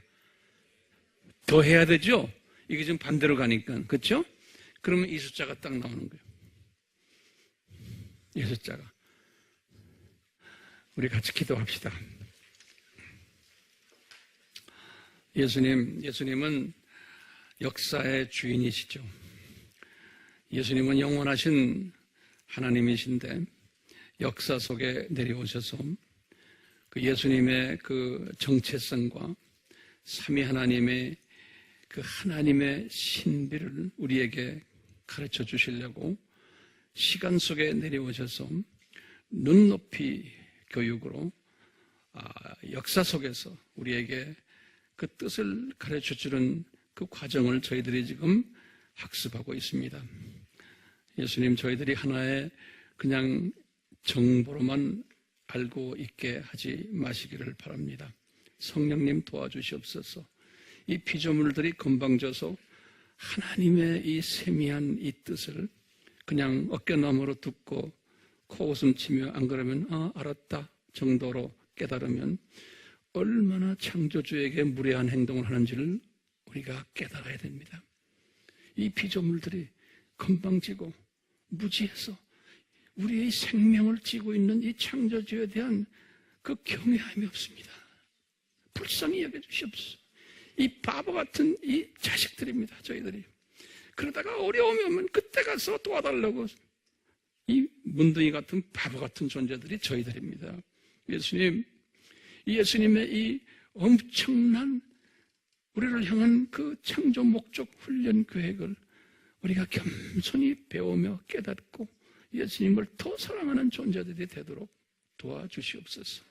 더 해야 되죠? 이게 지금 반대로 가니까. 그렇죠? 그러면 이 숫자가 딱 나오는 거예요. 이 숫자가. 우리 같이 기도합시다. 예수님은 역사의 주인이시죠. 예수님은 영원하신 하나님이신데 역사 속에 내려오셔서 그 예수님의 그 정체성과 삼위 하나님의 그 하나님의 신비를 우리에게 가르쳐 주시려고 시간 속에 내려오셔서 눈높이 교육으로 역사 속에서 우리에게 그 뜻을 가르쳐 주는 그 과정을 저희들이 지금 학습하고 있습니다. 예수님, 저희들이 하나의 그냥 정보로만 알고 있게 하지 마시기를 바랍니다. 성령님 도와주시옵소서. 이 피조물들이 건방져서 하나님의 이 세미한 이 뜻을 그냥 어깨너머로 듣고 코웃음 치며 안 그러면 알았다 정도로 깨달으면 얼마나 창조주에게 무례한 행동을 하는지를 우리가 깨달아야 됩니다. 이 피조물들이 건방지고 무지해서 우리의 생명을 쥐고 있는 이 창조주에 대한 그 경외함이 없습니다. 불쌍히 여겨주시옵소서. 이 바보 같은 이 자식들입니다. 저희들이. 그러다가 어려움이 오면 그때 가서 도와달라고 이 문둥이 같은 바보 같은 존재들이 저희들입니다. 예수님, 예수님의 이 엄청난 우리를 향한 그 창조 목적 훈련 계획을 우리가 겸손히 배우며 깨닫고 예수님을 더 사랑하는 존재들이 되도록 도와주시옵소서.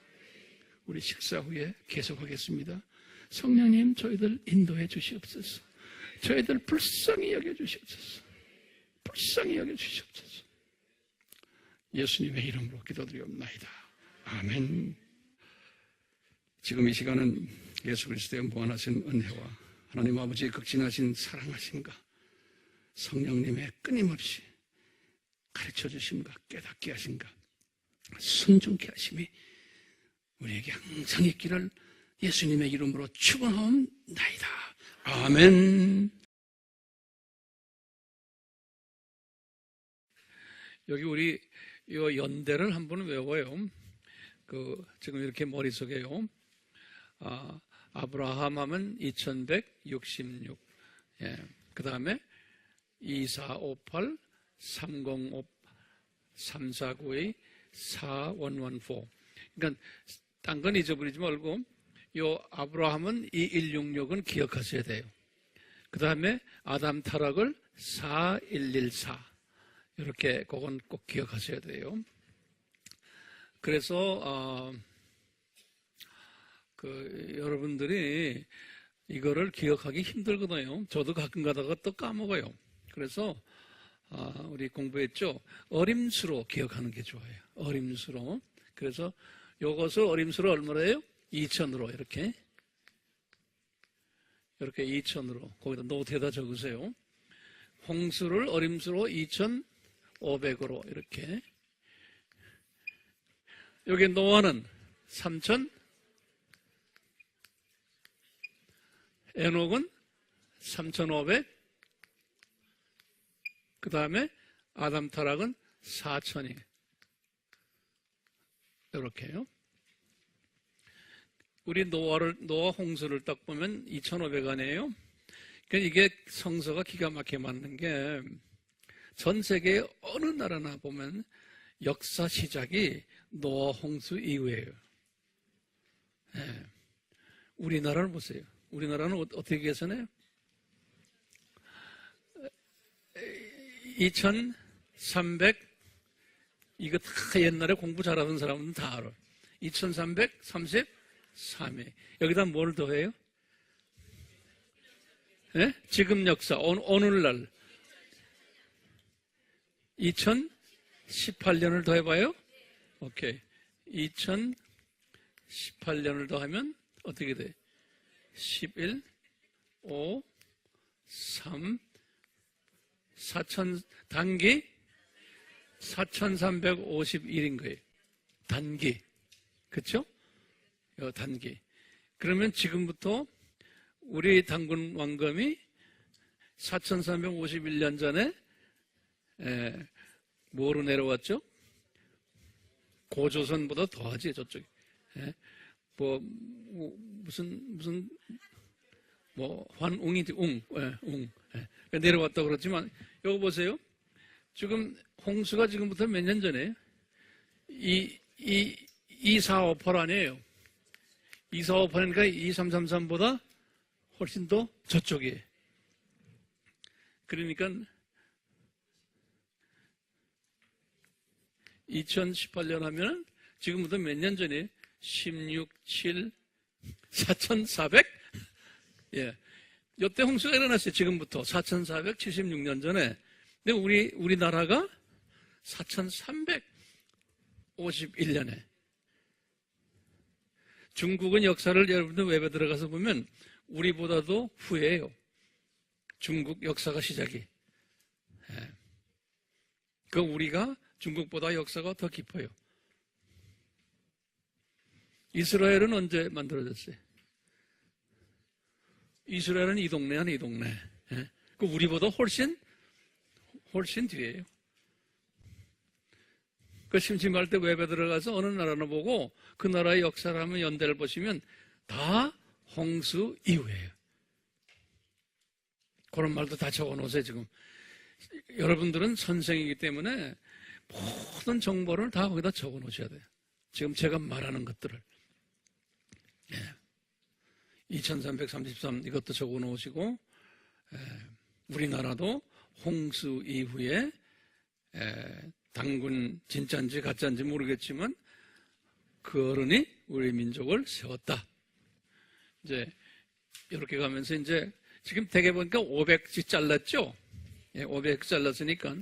우리 식사 후에 계속하겠습니다. 성령님, 저희들 인도해 주시옵소서. 저희들 불쌍히 여겨 주시옵소서. 불쌍히 여겨 주시옵소서. 예수님의 이름으로 기도드리옵나이다. 아멘. 지금 이 시간은 예수 그리스도의 무한하신 은혜와 하나님 아버지의 극진하신 사랑하심과 성령님의 끊임없이 가르쳐 주심과 깨닫게 하심과 순종케 하심이 우리에게 항상 있기를 예수님의 이름으로 축원하옵나이다. 아멘. 여기 우리 이 연대를 한번 외워요. 지금 이렇게 머릿속에요. 아브라함 하면 2166. 예. 그 다음에 2458, 305, 3492, 4114. 그러니까, 딴 건 잊어버리지 말고, 요 아브라함은 2166은 기억하셔야 돼요. 그 다음에 아담 타락을 4114. 이렇게 그건 꼭 기억하셔야 돼요. 그래서, 여러분들이 이거를 기억하기 힘들거든요. 저도 가끔 가다가 또 까먹어요. 그래서, 우리 공부했죠? 어림수로 기억하는 게 좋아요. 어림수로. 그래서 요것을 어림수로 얼마나 해요? 2000으로 이렇게 2000으로 거기다 노트에다 적으세요. 홍수를 어림수로 2500으로 이렇게. 여기 노아는 3000, 에녹은 3500, 그 다음에 아담 타락은 4000이 이렇게요. 우리 노아 홍수를 딱 보면 2500 아니에요? 그러니까 이게 성서가 기가 막히게 맞는 게 전 세계 어느 나라나 보면 역사 시작이 노아 홍수 이후예요. 네. 우리나라를 보세요. 우리나라는 어떻게 계산해요? 2300, 이거 다 옛날에 공부 잘하던 사람은 다 알아. 2333회. 여기다 뭘 더해요? 네? 지금 역사, 오늘날. 2018년을 더해봐요? 오케이. 2018년을 더하면 어떻게 돼? 11, 5, 3, 4천, 단기 4351인 거예요. 단기. 그쵸? 단기. 그러면 지금부터 우리 단군 왕검이 4351년 전에 뭐로 내려왔죠? 고조선보다 더하지, 저쪽에. 환웅이지, 내려왔다고 그렇지만, 이거 보세요. 지금, 홍수가 지금부터 몇 년 전에, 2458 아니에요. 2458이니까 2333보다 훨씬 더 저쪽이에요. 그러니까, 2018년 하면은, 지금부터 몇 년 전에, 16, 7, 4400? 예. 요때 홍수가 일어났어요. 지금부터. 4476년 전에. 근데 우리나라가 4351년에. 중국은 역사를 여러분들 웹에 들어가서 보면 우리보다도 후예요. 중국 역사가 시작이. 예. 우리가 중국보다 역사가 더 깊어요. 이스라엘은 언제 만들어졌어요? 이스라엘은 이 동네 아니 이 동네. 예? 우리보다 훨씬 뒤에요. 심심할 때 웹에 들어가서 어느 나라나 보고 그 나라의 역사를 하면 연대를 보시면 다 홍수 이후예요. 그런 말도 다 적어놓으세요, 지금. 여러분들은 선생이기 때문에 모든 정보를 다 거기다 적어놓으셔야 돼요. 지금 제가 말하는 것들을. 예. 2333 이것도 적어 놓으시고, 우리나라도 홍수 이후에 단군 진짜인지 가짜인지 모르겠지만 그 어른이 우리 민족을 세웠다. 이제 이렇게 가면서 이제 지금 대개 보니까 500씩 잘랐죠? 예, 500 잘랐으니까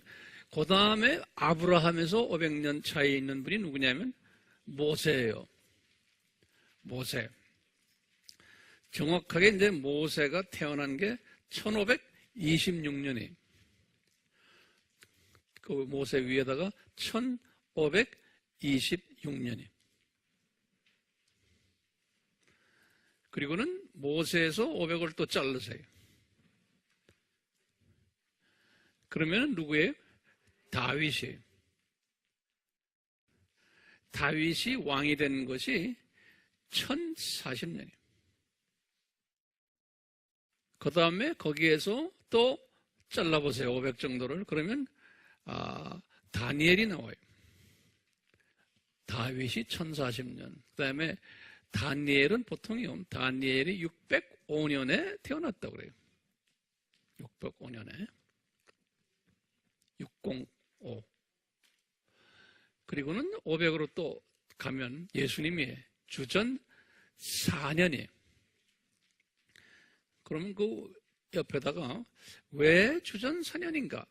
그 다음에 아브라함에서 500년 차이에 있는 분이 누구냐면 모세예요. 모세. 정확하게 이제 모세가 태어난 게 1526년이. 그 모세 위에다가 1526년이. 그리고는 모세에서 500을 또 잘라서요. 그러면 누구예요? 다윗이에요. 다윗이 왕이 된 것이 1040년이에요. 그 다음에 거기에서 또 잘라보세요. 500 정도를. 그러면 다니엘이 나와요. 다윗이 1040년. 그 다음에 다니엘은 보통이요. 다니엘이 605년에 태어났다고 그래요. 605년에. 605. 그리고는 500으로 또 가면 예수님이 주전 4년이에요. 그러면 그 옆에다가 왜 주전 4년인가?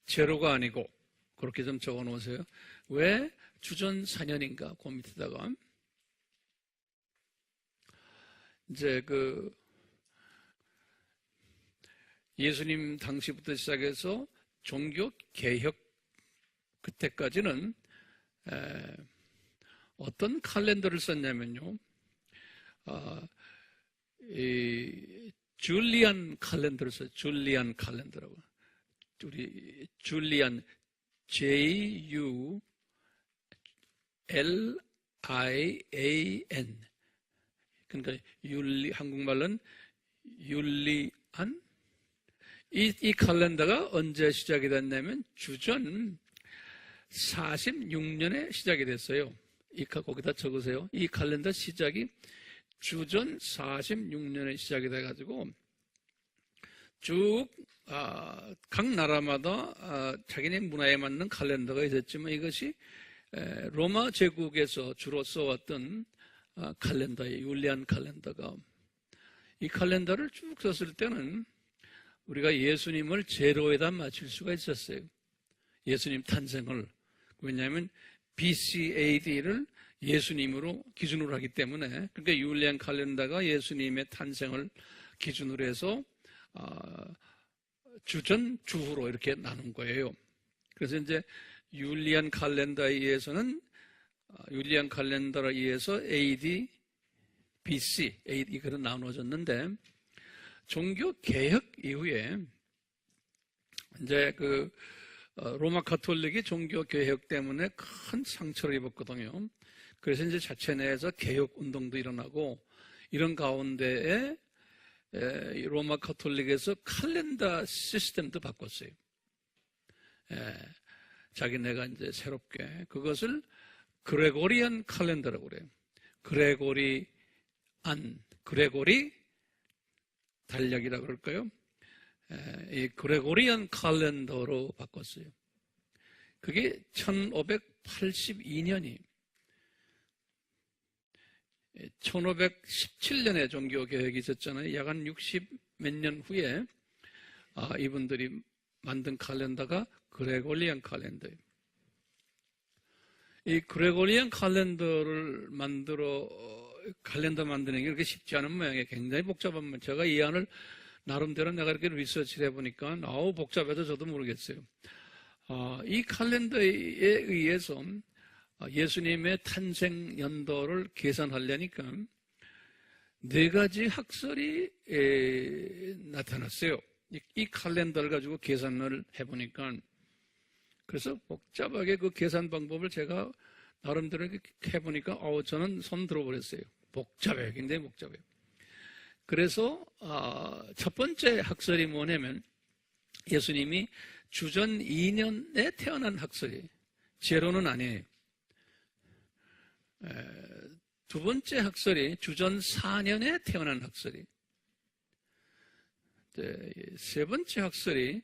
제로가 아니고 그렇게 좀 적어 놓으세요. 왜 주전 4년인가? 그 밑에다가 이제 그 예수님 당시부터 시작해서 종교 개혁 그때까지는 어떤 칼렌더를 썼냐면요. 이 줄리안 칼렌더를 써요. 줄리안 칼렌더라고. 우리 줄리안 Julian 그러니까 한국말로는 율리안 이 칼렌더가 언제 시작이 됐냐면 주전 46년에 시작이 됐어요. 거기다 적으세요. 이 칼렌더 시작이 주전 46년에 시작이 돼가지고 쭉 각 나라마다 자기네 문화에 맞는 칼렌더가 있었지만 이것이 로마 제국에서 주로 써왔던 칼렌더예요. 율리안 칼렌더가. 이 칼렌더를 쭉 썼을 때는 우리가 예수님을 제로에다 맞출 수가 있었어요. 예수님 탄생을. 왜냐하면 BC AD를 예수님으로 기준으로 하기 때문에 그러니까 율리안 칼렌더가 예수님의 탄생을 기준으로 해서 주전 주후로 이렇게 나눈 거예요. 그래서 이제 율리안 칼렌더에 의해서는 율리안 칼렌더에 의해서 AD, BC, AD 그런 나눠졌는데 종교 개혁 이후에 이제 그 로마 가톨릭이 종교 개혁 때문에 큰 상처를 입었거든요. 그래서 이제 자체 내에서 개혁 운동도 일어나고 이런 가운데에 로마 가톨릭에서 칼렌더 시스템도 바꿨어요. 자기네가 이제 새롭게 그것을 그레고리안 칼렌더라고 그래요. 그레고리 달력이라고 그럴까요? 이 그레고리안 칼렌더로 바꿨어요. 그게 1582년이 1517년에 종교개혁이 있었잖아요. 약 한 60 몇 년 후에 이분들이 만든 칼렌더가 그레고리안 칼렌더예요. 이 그레고리안 칼렌더를 칼렌더 만드는 게 그렇게 쉽지 않은 모양이에요. 굉장히 복잡한 모양. 제가 이 안을 나름대로 내가 이렇게 리서치를 해보니까 복잡해서 저도 모르겠어요. 이 칼렌더에 의해서 예수님의 탄생 연도를 계산하려니까 4가지 학설이 나타났어요. 이 칼렌더를 가지고 계산을 해보니까 그래서 복잡하게 그 계산 방법을 제가 나름대로 이렇게 해보니까 저는 손 들어버렸어요. 복잡해요. 굉장히 복잡해요. 그래서 첫 번째 학설이 뭐냐면 예수님이 주전 2년에 태어난 학설이에요. 제로는 아니에요. 두 번째 학설이 주전 4년에 태어난 학설이에요. 세 번째 학설이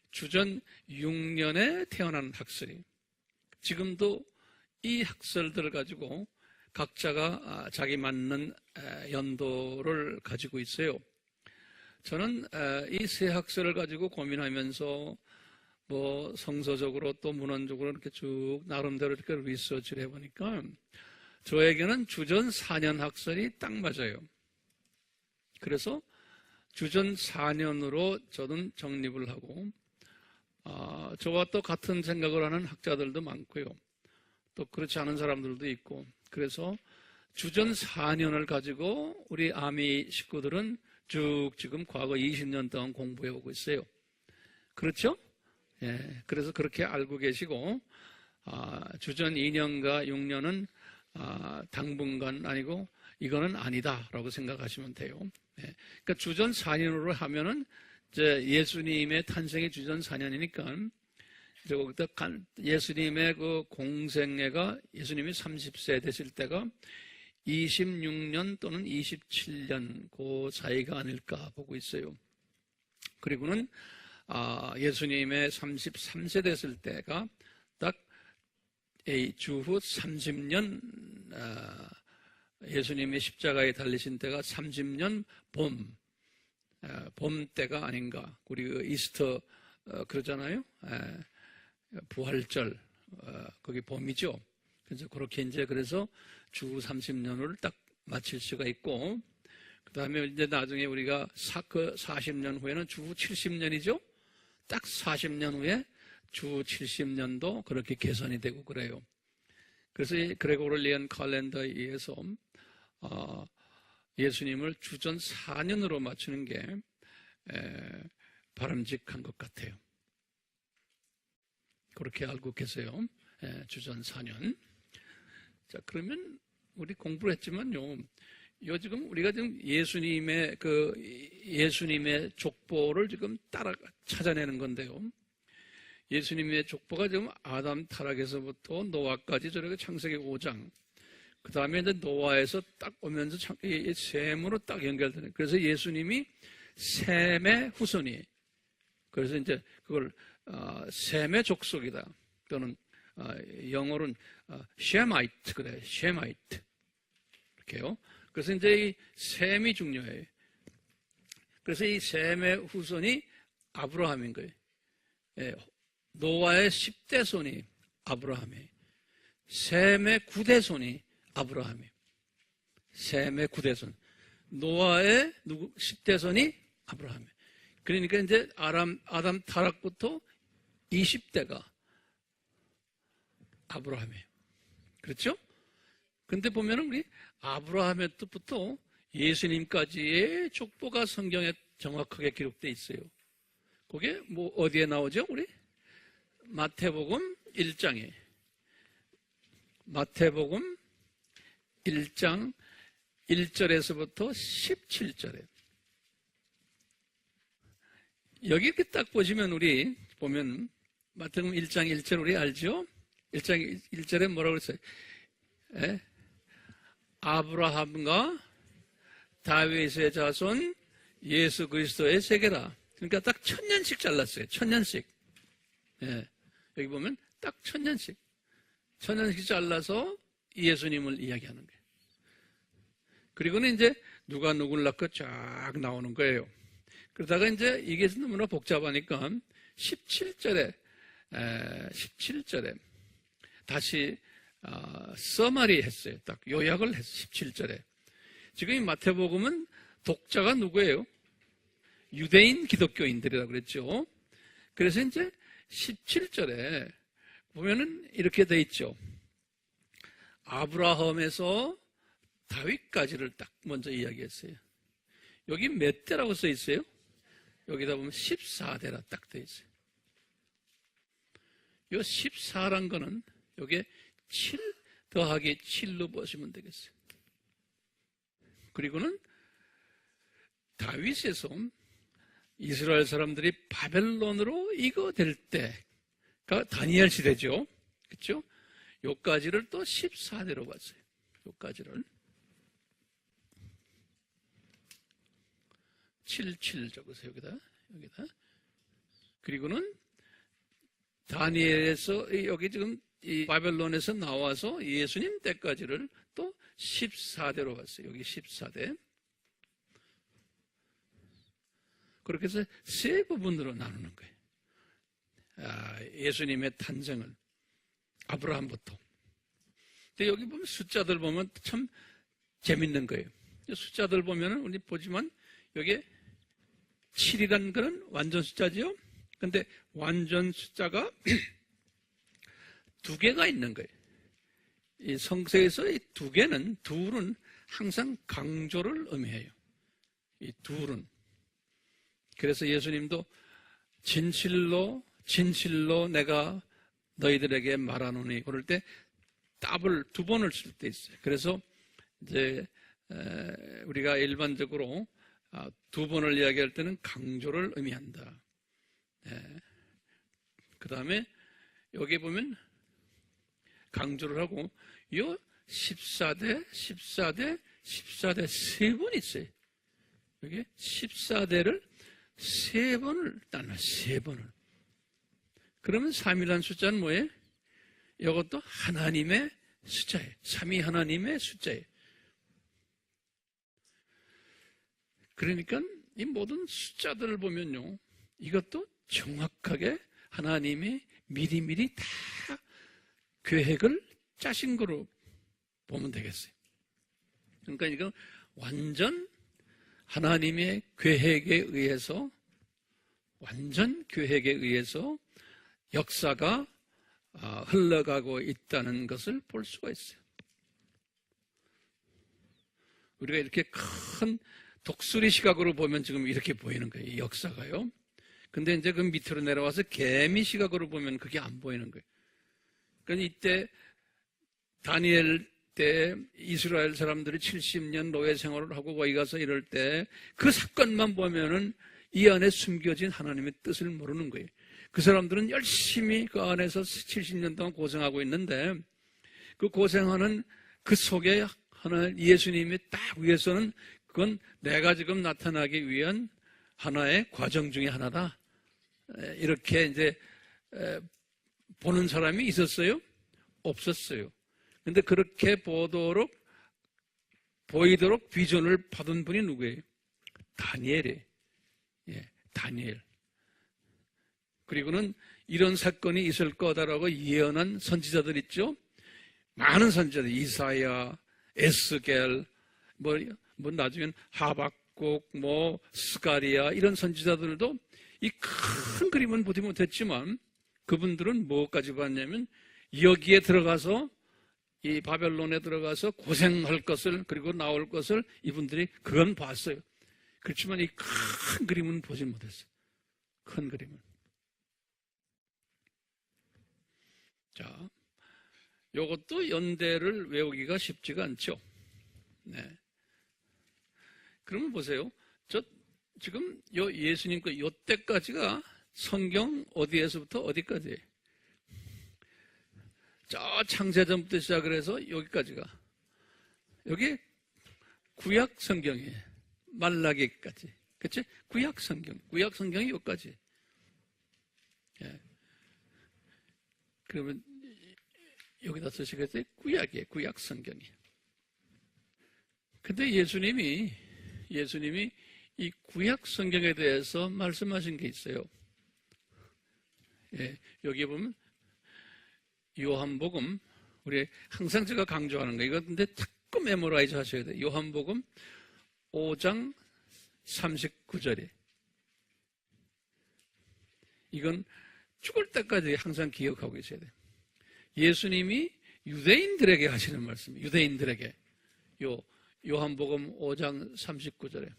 주전 6년에 태어난 학설이에요. 지금도 이 학설들을 가지고 각자가 자기 맞는 연도를 가지고 있어요. 저는 이 세 학설을 가지고 고민하면서 뭐 성서적으로 또 문헌적으로 이렇게 쭉 나름대로 이렇게 리서치를 해보니까 저에게는 주전 4년 학설이 딱 맞아요. 그래서 주전 4년으로 저는 정립을 하고 저와 또 같은 생각을 하는 학자들도 많고요. 또 그렇지 않은 사람들도 있고 그래서 주전 4년을 가지고 우리 아미 식구들은 쭉 지금 과거 20년 동안 공부해 오고 있어요. 그렇죠? 예, 그래서 그렇게 알고 계시고 주전 2년과 6년은 당분간 아니고 이거는 아니다라고 생각하시면 돼요. 예, 그러니까 주전 4년으로 하면은 이제 예수님의 탄생이 주전 4년이니까 이제 거기다 예수님의 그 공생애가 예수님이 30세 되실 때가 26년 또는 27년 그 사이가 아닐까 보고 있어요. 그리고는 예수님의 33세 됐을 때가 딱 주후 30년 예수님의 십자가에 달리신 때가 30년 봄 때가 아닌가. 우리 그 이스터 그러잖아요. 부활절 거기 봄이죠. 그래서 그렇게 이제 그래서 주 30년을 딱 마칠 수가 있고 그 다음에 이제 나중에 우리가 40년 후에는 주 70년이죠. 딱 40년 후에 주 70년도 그렇게 개선이 되고 그래요. 그래서 이 그레고리안 칼렌더에 의해서 예수님을 주전 4년으로 맞추는 게 바람직한 것 같아요. 그렇게 알고 계세요. 주전 4년. 자, 그러면 우리 공부를 했지만요. 지금 우리가 지금 예수님의 족보를 지금 따라 찾아내는 건데요. 예수님의 족보가 지금 아담 타락에서부터 노아까지 저렇게 창세기 5장. 그 다음에 이제 노아에서 딱 오면서 셈으로 딱 연결되는. 그래서 예수님이 셈의 후손이. 그래서 이제 그걸 셈의 족속이다. 또는 영어로는 쉐마이트 그래. 쉐마이트. 이렇게요. 그래서 이제 이 셈이 중요해요. 그래서 이 셈의 후손이 아브라함인 거예요. 노아의 10대 손이 아브라함이에요. 셈의 9대 손이 아브라함이에요. 셈의 9대 손. 노아의 10대 손이 아브라함이에요. 그러니까 이제 아담 타락부터 20대가 아브라함이에요. 그렇죠? 근데 보면은 우리 아브라함의 때부터 예수님까지의 족보가 성경에 정확하게 기록되어 있어요. 그게 뭐 어디에 나오죠? 우리 마태복음 1장에 마태복음 1장 1절에서부터 17절에 여기 이렇게 딱 보시면 우리 보면 마태복음 1장 1절 우리 알죠? 1장 1절에 뭐라고 그랬어요? 아브라함과 다윗의 자손 예수 그리스도의 세계라. 그러니까 딱 1000년씩 잘랐어요. 1000년씩. 여기 보면 딱 1000년씩. 1000년씩 잘라서 예수님을 이야기하는 거예요. 그리고는 이제 누가 누굴 낳고 쫙 나오는 거예요. 그러다가 이제 이게 너무나 복잡하니까 17절에 다시 서마리 했어요. 딱 요약을 했어요. 17절에. 지금 이 마태복음은 독자가 누구예요? 유대인 기독교인들이라고 그랬죠. 그래서 이제 17절에 보면은 이렇게 돼 있죠. 아브라함에서 다윗까지를 딱 먼저 이야기했어요. 여기 몇 대라고 써 있어요? 여기다 보면 14대라 딱 돼 있어요. 이 14란 거는 여기에 7 더하기 7로 보시면 되겠어요. 그리고는 다윗에서 이스라엘 사람들이 바벨론으로 이거될 때가 다니엘 시대죠. 그렇죠? 요까지를 또 14대로 봤어요. 요까지를 77 적으세요. 여기다. 그리고는 다니엘에서 여기 지금 이 바벨론에서 나와서 예수님 때까지를 또 14대로 봤어요. 여기 14대. 그렇게 해서 세 부분으로 나누는 거예요. 예수님의 탄생을 아브라함부터. 근데 여기 보면 숫자들 보면 참 재밌는 거예요. 숫자들 보면은 우리 보지만 여기에 7이라는 거는 완전 숫자지요. 근데 완전 숫자가 두 개가 있는 거예요. 이 성서에서 이 두 개는, 둘은 항상 강조를 의미해요. 이 둘은. 그래서 예수님도 진실로 내가 너희들에게 말하노니, 그럴 때 답을 두 번을 쓸 때 있어요. 그래서 이제 우리가 일반적으로 두 번을 이야기할 때는 강조를 의미한다. 그 다음에 여기 보면 강조를 하고 요 14대 세 번 있어요. 여기 14대를 세 번을 따나, 세 번을. 그러면 3이라는 숫자는 뭐예요? 이것도 하나님의 숫자예요. 3이 하나님의 숫자예요. 그러니까 이 모든 숫자들을 보면요, 이것도 정확하게 하나님이 미리미리 다 계획을 짜신 거로 보면 되겠어요. 그러니까 이거 완전 하나님의 계획에 의해서, 완전 계획에 의해서 역사가 흘러가고 있다는 것을 볼 수가 있어요. 우리가 이렇게 큰 독수리 시각으로 보면 지금 이렇게 보이는 거예요, 이 역사가요. 근데 이제 그 밑으로 내려와서 개미 시각으로 보면 그게 안 보이는 거예요. 그러니까 이때 다니엘 때 이스라엘 사람들이 70년 노예 생활을 하고 거기 가서 이럴 때 그 사건만 보면은 이 안에 숨겨진 하나님의 뜻을 모르는 거예요. 그 사람들은 열심히 그 안에서 70년 동안 고생하고 있는데, 그 고생하는 그 속에 하나 예수님이 딱 위해서는 그건 내가 지금 나타나기 위한 하나의 과정 중에 하나다. 이렇게 이제 보는 사람이 있었어요? 없었어요. 근데 그렇게 보이도록 비전을 받은 분이 누구예요? 다니엘이에요. 다니엘. 그리고는 이런 사건이 있을 거다라고 예언한 선지자들 있죠? 많은 선지자들, 이사야, 에스겔, 뭐 나중엔 하박국, 스가리야, 이런 선지자들도 이 큰 그림은 보지 못했지만 그분들은 뭐까지 봤냐면 여기에 들어가서, 이 바벨론에 들어가서 고생할 것을, 그리고 나올 것을 이분들이 그건 봤어요. 그렇지만 이 큰 그림은 보지 못했어요. 큰 그림은. 자, 요것도 연대를 외우기가 쉽지가 않죠. 네. 그러면 보세요. 지금 예수님 요 때까지가 성경 어디에서부터 어디까지예요? 저 창세전부터 시작을 해서 여기까지가. 여기 구약 성경이에요. 말라기까지. 그치? 구약 성경이 여기까지. 예. 그러면 여기다 쓰시겠어요? 구약이에요. 구약 성경이. 근데 예수님이 이 구약 성경에 대해서 말씀하신 게 있어요. 예, 여기 보면 요한복음, 우리 항상 제가 강조하는 거, 이거 근데 자꾸 메모라이즈 하셔야 돼요. 요한복음 5장 39절에. 이건 죽을 때까지 항상 기억하고 있어야 돼요. 예수님이 유대인들에게 하시는 말씀, 유대인들에게. 요한복음 5장 39절에.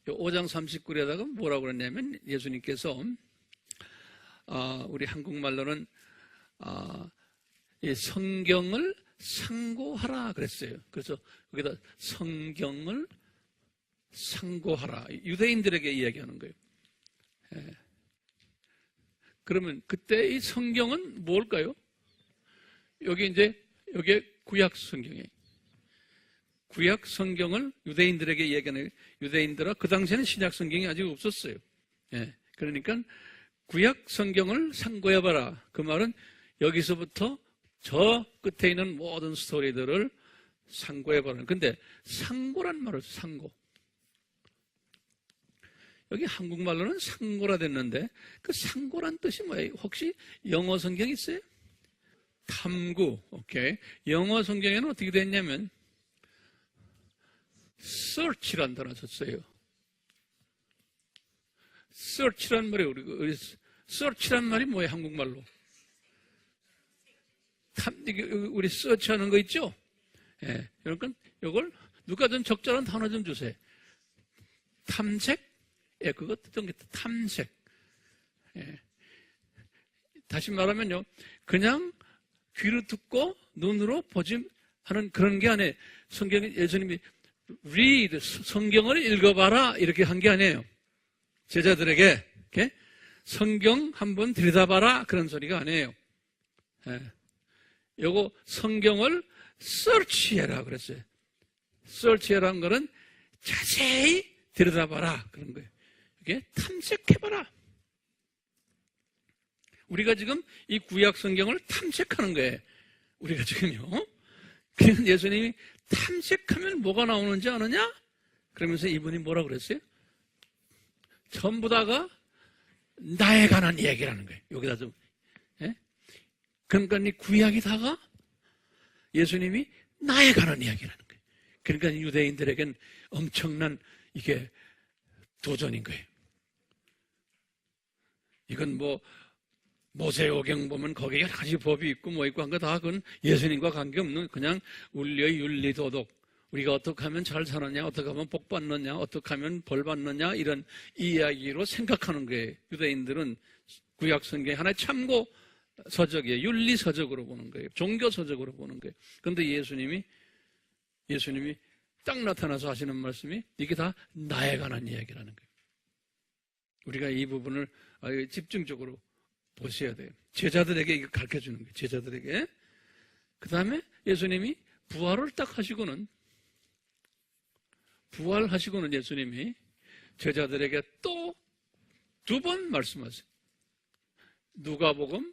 요 5장 39절에다가 뭐라고 그랬냐면, 예수님께서, 우리 한국말로는, 이 성경을 상고하라 그랬어요. 그래서 여기다 성경을 상고하라. 유대인들에게 이야기하는 거예요. 예. 그러면 그때 이 성경은 뭘까요? 여기 구약 성경이에요. 구약 성경을 유대인들에게 이야기하는, 유대인들아, 그 당시에는 신약 성경이 아직 없었어요. 예. 그러니까 구약 성경을 상고해봐라. 그 말은 여기서부터 저 끝에 있는 모든 스토리들을 상고해버리는. 근데 상고란 말을 상고. 여기 한국말로는 상고라 됐는데 그 상고란 뜻이 뭐예요? 혹시 영어 성경 있어요? 탐구. 오케이. 영어 성경에는 어떻게 됐냐면 search란 단어 썼어요. search란 말이 우리 search란 말이 뭐예요? 한국말로? 우리 search하는 거 있죠? 예. 그러니까 이걸 누가 좀 적절한 단어 좀 주세요. 탐색? 예, 그거 뜻은 게 탐색. 예. 다시 말하면요, 그냥 귀로 듣고 눈으로 보지 하는 그런 게 아니에요. 성경에 예수님이 read, 성경을 읽어봐라 이렇게 한 게 아니에요. 제자들에게 이렇게 성경 한번 들여다봐라 그런 소리가 아니에요. 예. 요거 성경을 search해라 그랬어요. search해라는 거는 자세히 들여다봐라 그런 거예요. 이게 탐색해봐라. 우리가 지금 이 구약 성경을 탐색하는 거예요. 우리가 지금요. 그냥 예수님이 탐색하면 뭐가 나오는지 아느냐? 그러면서 이분이 뭐라 그랬어요? 전부 다가 나에 관한 이야기라는 거예요. 여기다 좀. 예? 그러니까 이 구약이 다가 예수님이 나에 관한 이야기라는 거예요. 그러니까 유대인들에겐 엄청난 이게 도전인 거예요. 이건 뭐 모세오경 보면 거기에 여러 가지 법이 있고 뭐 있고 한 거 다 그건 예수님과 관계없는 그냥 우리의 윤리 도덕, 우리가 어떻게 하면 잘 사느냐, 어떻게 하면 복 받느냐, 어떻게 하면 벌 받느냐 이런 이야기로 생각하는 거예요. 유대인들은 구약 성경의 하나의 참고 서적이에요. 윤리 서적으로 보는 거예요. 종교 서적으로 보는 거예요. 그런데 예수님이 딱 나타나서 하시는 말씀이 이게 다 나에 관한 이야기라는 거예요. 우리가 이 부분을 집중적으로 보셔야 돼요. 제자들에게 이거 가르쳐 주는 거예요. 제자들에게. 그 다음에 예수님이 부활을 딱 하시고는 예수님이 제자들에게 또 두 번 말씀하세요. 누가복음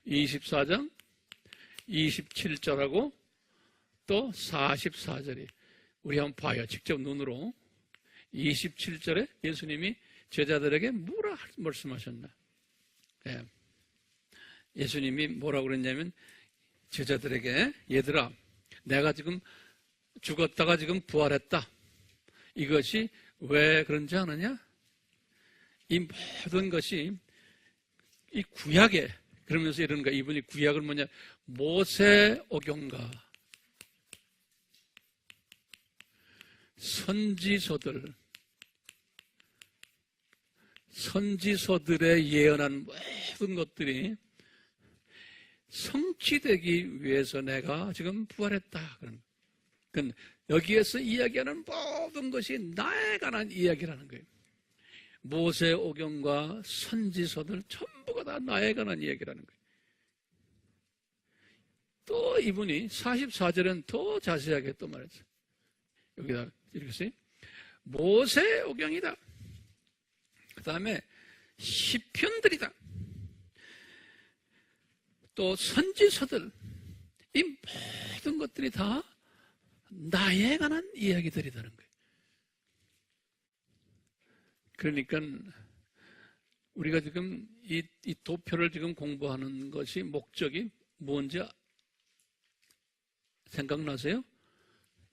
24장 27절하고 또 44절이 우리 한번 봐요. 직접 눈으로. 27절에 예수님이 제자들에게 뭐라 말씀하셨나? 예. 예수님이 뭐라고 그랬냐면 제자들에게 얘들아 내가 지금 죽었다가 지금 부활했다. 이것이 왜 그런지 아느냐? 이 모든 것이 이 구약에 그러면서 이러는 거야. 이분이 구약을 뭐냐? 모세오경과 선지서들의 예언한 모든 것들이 성취되기 위해서 내가 지금 부활했다. 그러니까 여기에서 이야기하는 모든 것이 나에 관한 이야기라는 거예요. 모세오경과 선지서들 전부가 다 나에 관한 이야기라는 거예요. 또 이분이 44절은 더 자세하게 또 말했어요. 여기다 읽으세요. 모세오경이다. 그 다음에 시편들이다. 또 선지서들, 이 모든 것들이 다 나에 관한 이야기들이라는 거예요. 그러니까 우리가 지금 이 도표를 지금 공부하는 것이 목적이 뭔지 생각나세요?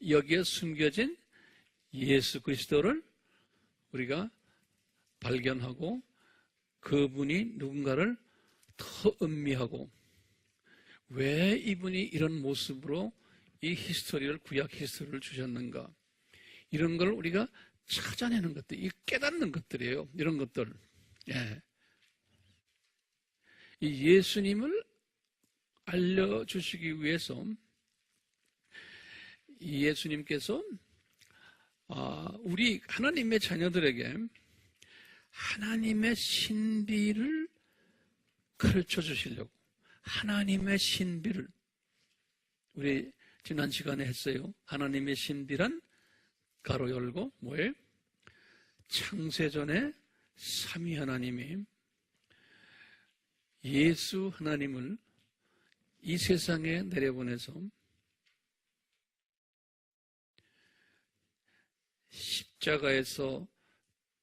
여기에 숨겨진 예수 그리스도를 우리가 발견하고 그분이 누군가를 더 음미하고 왜 이분이 이런 모습으로 이 히스토리를 구약 히스토리를 주셨는가 이런 걸 우리가 찾아내는 것들, 이 깨닫는 것들이에요. 이런 것들. 예. 이 예수님을 알려주시기 위해서 이 예수님께서 우리 하나님의 자녀들에게 하나님의 신비를 가르쳐 주시려고 하나님의 신비를 우리 지난 시간에 했어요. 하나님의 신비란 가로 열고 뭐예요? 창세전에 삼위 하나님이 예수 하나님을 이 세상에 내려보내서 십자가에서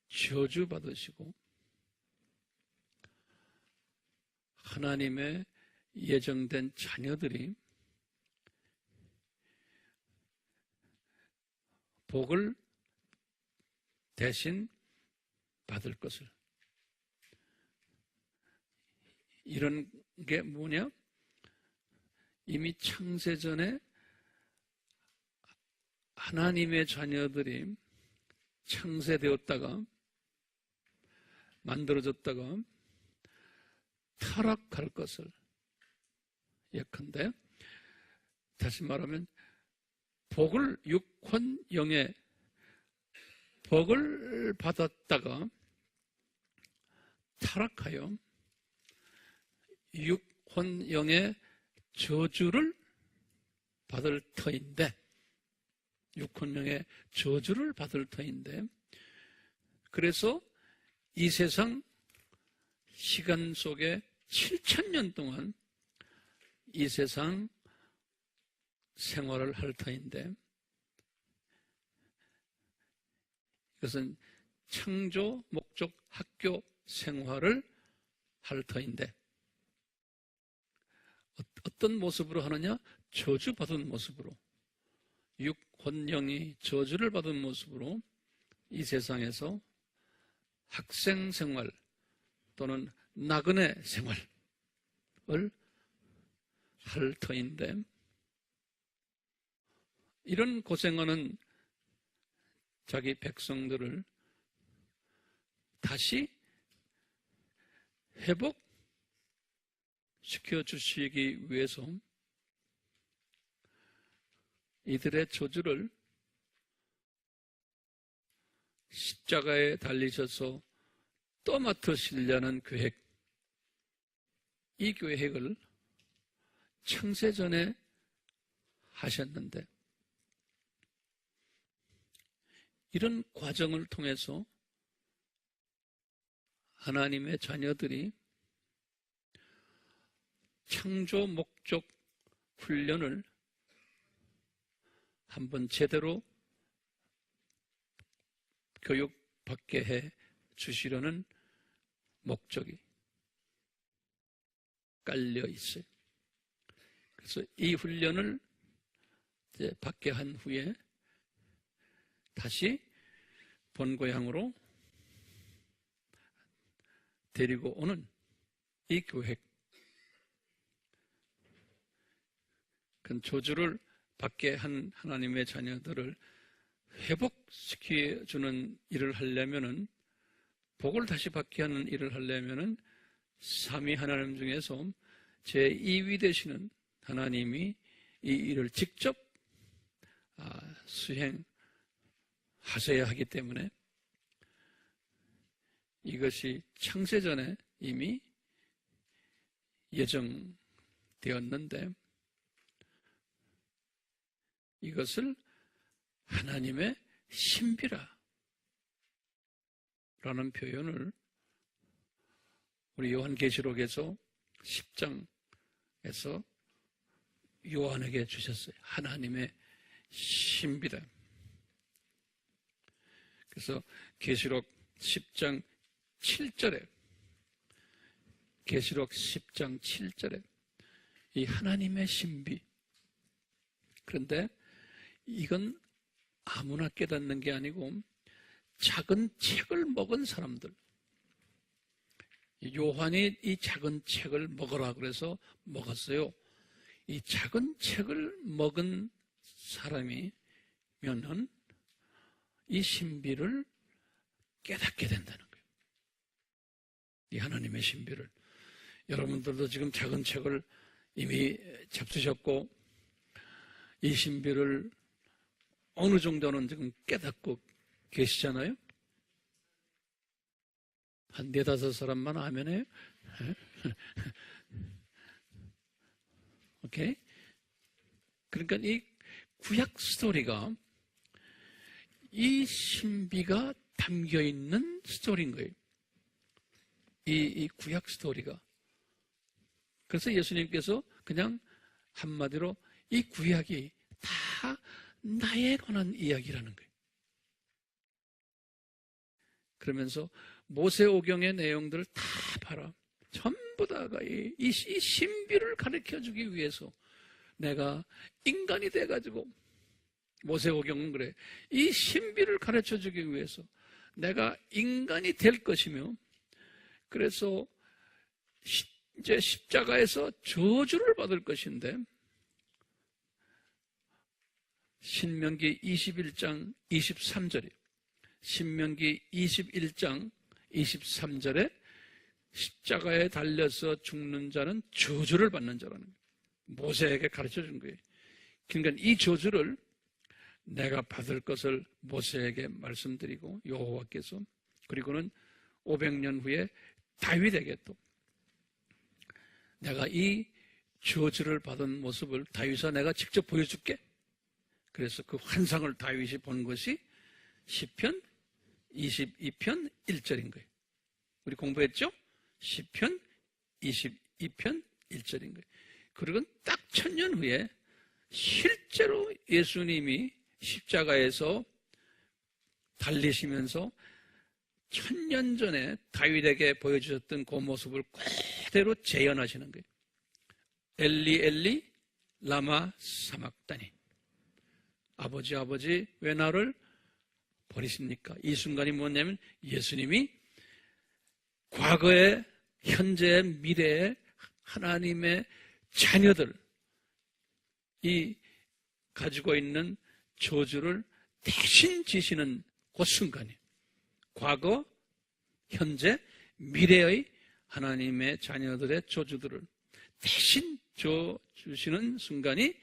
저주받으시고 하나님의 예정된 자녀들이 복을 대신 받을 것을. 이런 게 뭐냐? 이미 창세전에 하나님의 자녀들이 창세되었다가 만들어졌다가 타락할 것을 예컨대, 다시 말하면 복을 육혼영의 복을 받았다가 타락하여 육혼영의 저주를 받을 터인데, 육혼영의 저주를 받을 터인데, 그래서 이 세상 시간 속에 7,000년 동안 이 세상 생활을 할 터인데, 이것은 창조 목적 학교 생활을 할 터인데, 어떤 모습으로 하느냐? 저주받은 모습으로, 육혼영이 저주를 받은 모습으로 이 세상에서 학생 생활 또는 나그네 생활을 할 터인데, 이런 고생하는 자기 백성들을 다시 회복시켜 주시기 위해서 이들의 저주를 십자가에 달리셔서 떠맡으시려는 계획, 이 계획을 창세전에 하셨는데, 이런 과정을 통해서 하나님의 자녀들이 창조 목적 훈련을 한번 제대로 교육받게 해 주시려는 목적이 깔려 있어요. 그래서 이 훈련을 이제 받게 한 후에 다시 본고향으로 데리고 오는 이 계획, 그 저주를 받게 한 하나님의 자녀들을 회복시켜주는 일을 하려면은, 복을 다시 받게 하는 일을 하려면은 삼위 하나님 중에서 제2위 되시는 하나님이 이 일을 직접 수행하셔야 하기 때문에, 이것이 창세전에 이미 예정되었는데, 이것을 하나님의 신비라 라는 표현을 우리 요한계시록에서 10장에서 요한에게 주셨어요. 하나님의 신비다. 그래서 계시록 10장 7절에, 계시록 10장 7절에 이 하나님의 신비, 그런데 이건 아무나 깨닫는 게 아니고 작은 책을 먹은 사람들, 요한이 이 작은 책을 먹으라 그래서 먹었어요. 이 작은 책을 먹은 사람이면은 이 신비를 깨닫게 된다는 거예요. 이 하나님의 신비를. 여러분들도 지금 작은 책을 이미 잡수셨고, 이 신비를 어느 정도는 지금 깨닫고 계시잖아요? 한 4-5 사람만 아멘해요? 오케이? 그러니까 이 구약 스토리가, 이 신비가 담겨 있는 스토리인 거예요. 이 구약 스토리가. 그래서 예수님께서 그냥 한마디로 이 구약이 다 나에 관한 이야기라는 거예요. 그러면서 모세오경의 내용들을 다 봐라. 전부 다가 이 신비를 가르쳐주기 위해서 내가 인간이 돼가지고, 모세오경은 그래, 이 신비를 가르쳐주기 위해서 내가 인간이 될 것이며, 그래서 이제 십자가에서 저주를 받을 것인데, 신명기 21장 23절이에요. 신명기 21장 23절에 십자가에 달려서 죽는 자는 저주를 받는 자라는 거예요. 모세에게 가르쳐 준 거예요. 그러니까 이 저주를 내가 받을 것을 모세에게 말씀드리고, 여호와께서, 그리고는 500년 후에 다윗에게 또 내가 이 저주를 받은 모습을 다윗아 내가 직접 보여줄게. 그래서 그 환상을 다윗이 본 것이 시편 22편 1절인 거예요. 우리 공부했죠? 시편 22편 1절인 거예요. 그리고 딱 1000년 후에 실제로 예수님이 십자가에서 달리시면서 1000년 전에 다윗에게 보여주셨던 그 모습을 그대로 재현하시는 거예요. 엘리 엘리 라마 사막다니, 아버지 아버지 왜 나를 버리십니까? 이 순간이 뭐냐면 예수님이 과거에, 현재, 미래에 하나님의 자녀들, 이 가지고 있는 저주를 대신 지시는 그 순간이에요. 과거, 현재, 미래의 하나님의 자녀들의 저주들을 대신 주시는 순간이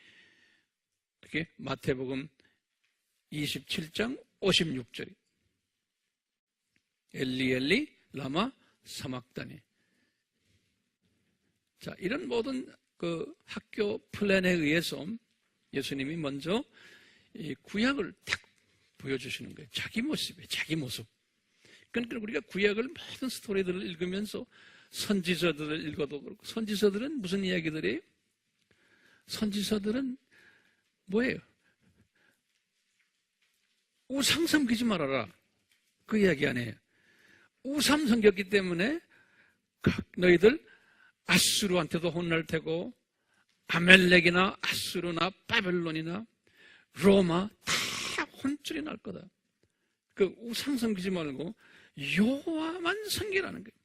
그게 마태복음 27장 56절이 엘리 엘리 라마 사막다니. 자, 이런 모든 그 학교 플랜에 의해서 예수님이 먼저 이 구약을 딱 보여주시는 거예요. 자기 모습이에요. 자기 모습. 그러니까 우리가 구약을 모든 스토리들을 읽으면서 선지서들을 읽어도 그렇고, 선지서들은 무슨 이야기들이에요? 선지서들은 뭐예요? 우상 섬기지 말아라. 그 이야기 아니에요. 우상 섬겼기 때문에 너희들 아수르한테도 혼날 테고, 아멜렉이나 아수르나 바벨론이나 로마 다 혼쭐이 날 거다. 그 우상 섬기지 말고 여호와만 섬기라는 거예요.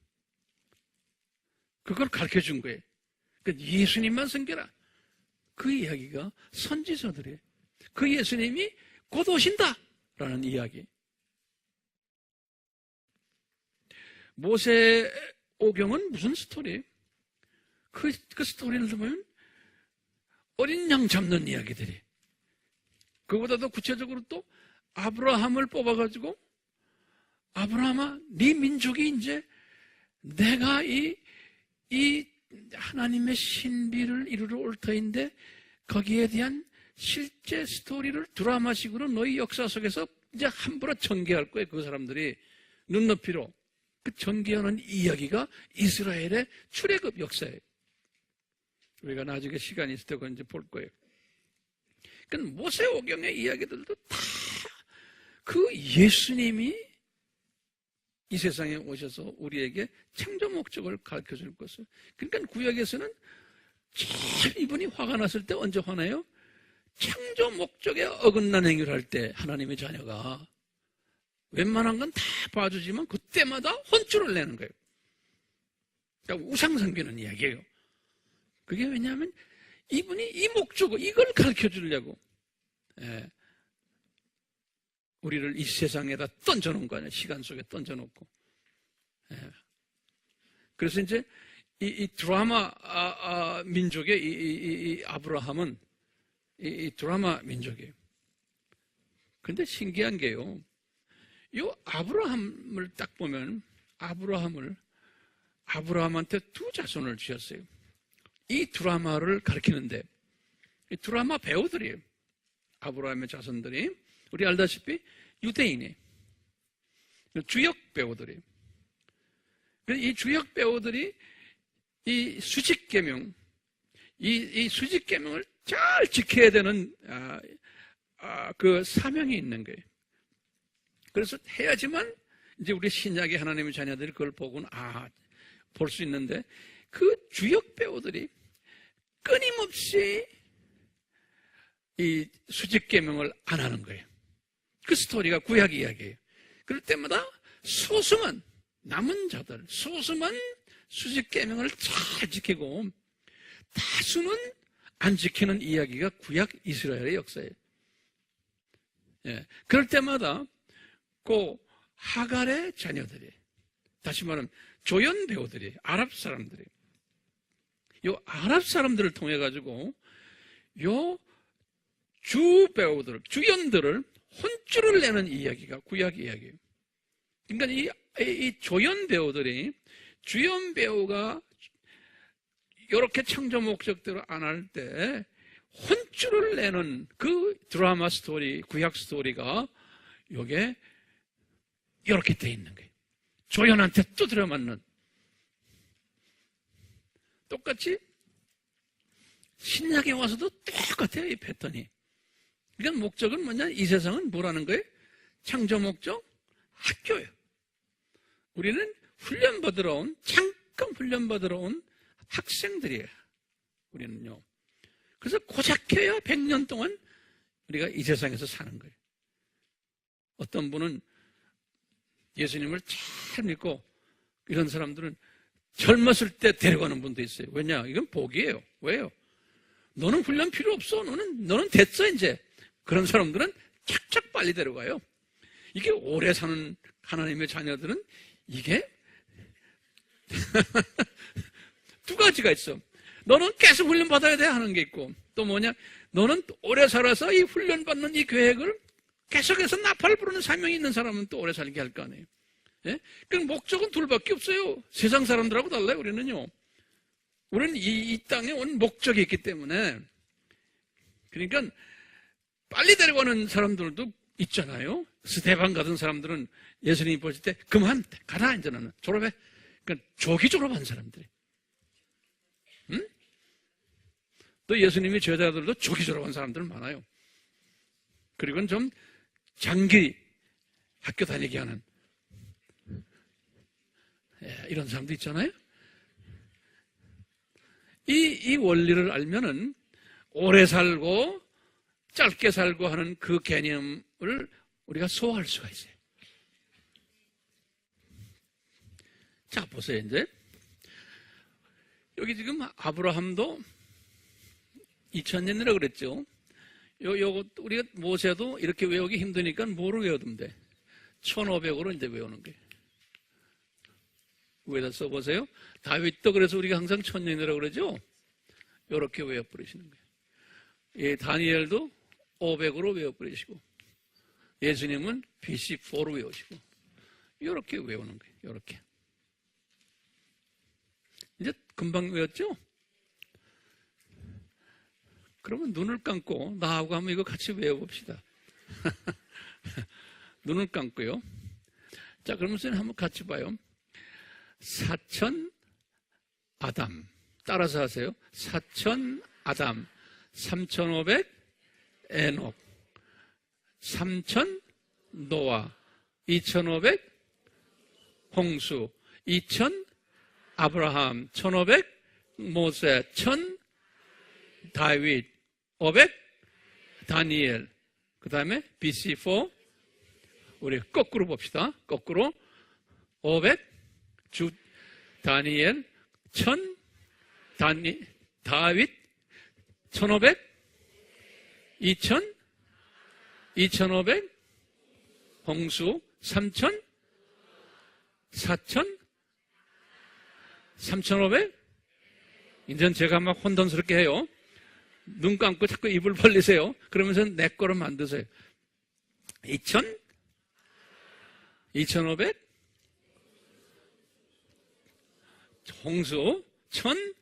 그걸 가르쳐 준 거예요. 그 예수님만 섬겨라. 그 이야기가 선지서들이에요. 그 예수님이 곧 오신다 라는 이야기. 모세오경은 무슨 스토리예요? 그 스토리를 보면 어린 양 잡는 이야기들이. 그보다도 구체적으로 또 아브라함을 뽑아가지고, 아브라함아, 네 민족이 이제 내가 이 하나님의 신비를 이루러 올 터인데 거기에 대한 실제 스토리를 드라마식으로 너희 역사 속에서 이제 함부로 전개할 거예요. 그 사람들이 눈높이로. 그 전개하는 이야기가 이스라엘의 출애굽 역사예요. 우리가 나중에 시간이 있을 때 그건 이제 볼 거예요. 그러니까 모세오경의 이야기들도 다 그 예수님이 이 세상에 오셔서 우리에게 창조 목적을 가르쳐 줄 것을. 그러니까 구약에서는 제일 이분이 화가 났을 때 언제 화나요? 창조 목적에 어긋난 행위를 할 때 하나님의 자녀가 웬만한 건 다 봐주지만 그때마다 혼쭐을 내는 거예요. 그러니까 우상 섬기는 이야기예요. 그게 왜냐하면 이분이 이 목적을, 이걸 가르쳐 주려고 우리를 이 세상에다 던져놓은 거 아니에요. 시간 속에 던져놓고. 그래서 이제 이 드라마 민족의 이 아브라함은 이 드라마 민족이에요. 그런데 신기한 게요. 이 아브라함을 딱 보면 아브라함한테 두 자손을 주셨어요. 이 드라마를 가리키는데 이 드라마 배우들이에요. 아브라함의 자손들이. 우리 알다시피 유대인이에요. 주역 배우들이에요. 이 주역 배우들이 이 수직계명, 이 수직계명을 잘 지켜야 되는 그 사명이 있는 거예요. 그래서 해야지만 이제 우리 신약의 하나님의 자녀들이 그걸 보고는 볼 수 있는데, 그 주역 배우들이 끊임없이 이 수직계명을 안 하는 거예요. 그 스토리가 구약 이야기예요. 그럴 때마다 소수만, 남은 자들, 소수만 수직계명을 잘 지키고 다수는 안 지키는 이야기가 구약 이스라엘의 역사예요. 예, 그럴 때마다 그 하갈의 자녀들이, 다시 말하면 조연 배우들이, 아랍 사람들이, 요 아랍 사람들을 통해 가지고 요 주 배우들, 주연들을 혼쭐을 내는 이야기가 구약 이야기예요. 그러니까 이 조연 배우들이, 주연 배우가 이렇게 창조 목적대로 안 할 때 혼쭐을 내는 그 드라마 스토리, 구약 스토리가 요게 이렇게 돼 있는 거예요. 조연한테 또 들어맞는. 똑같이 신약에 와서도 똑같아요, 이 패턴이. 그러니까 목적은 뭐냐? 이 세상은 뭐라는 거예요? 창조 목적? 학교예요. 우리는 잠깐 훈련받으러 온 학생들이에요. 우리는요. 그래서 고작 해야 100년 동안 우리가 이 세상에서 사는 거예요. 어떤 분은 예수님을 잘 믿고, 이런 사람들은 젊었을 때 데려가는 분도 있어요. 왜냐? 이건 복이에요. 왜요? 너는 훈련 필요 없어. 너는 됐어, 이제. 그런 사람들은 착착 빨리 데려가요. 이게 오래 사는 하나님의 자녀들은 이게 두 가지가 있어. 너는 계속 훈련 받아야 돼 하는 게 있고, 또 뭐냐? 너는 오래 살아서 이 훈련 받는 이 계획을 계속해서 나팔을 부르는 사명이 있는 사람은 또 오래 살게 할 거 아니에요. 예? 그 목적은 둘밖에 없어요. 세상 사람들하고 달라요, 우리는요. 우리는 이 땅에 온 목적이 있기 때문에. 그러니까 빨리 데려가는 사람들도 있잖아요. 스데반 같은 사람들은 예수님이 보실 때 그만 가라, 이제는 졸업해. 그러니까 조기 졸업한 사람들이. 응? 또 예수님이 제자들도 조기 졸업한 사람들 많아요. 그리고는 좀 장기 학교 다니게 하는 이런 사람도 있잖아요. 이 원리를 알면은 오래 살고 짧게 살고 하는 그 개념을 우리가 소화할 수가 있어요. 자, 보세요, 이제. 여기 지금 아브라함도 2000년이라고 그랬죠. 요거 우리가 모세도 이렇게 외우기 힘드니까 뭐로 외우면 돼? 1500으로 이제 외우는 거예요. 위에다 써보세요. 다윗도 그래서 우리가 항상 1000년이라고 그러죠. 요렇게 외워버리시는 거예요. 예, 다니엘도 500으로 외워버리시고, 예수님은 BC4로 외우시고, 요렇게 외우는 거예요. 요렇게. 이제 금방 외웠죠? 그러면 눈을 감고 나하고 한번 이거 같이 외워봅시다. 눈을 감고요. 자, 그러면 선생님 한번 같이 봐요. 4천 아담. 따라서 하세요. 4천 아담. 3,500 에녹. 3천 노아. 2,500 홍수. 2천 아브라함. 1,500 모세. 1,000 다윗. 500 다니엘. 그 다음에 BC4. 우리 거꾸로 봅시다. 거꾸로. 500 다니엘. 1,000 다윗. 1,500 2,000 2,500 홍수. 3,000 4,000 3,500 이제는 제가 막 혼돈스럽게 해요. 눈 감고 자꾸 입을 벌리세요. 그러면서 내 거로 만드세요. 2,000 2,500 홍수. 1,000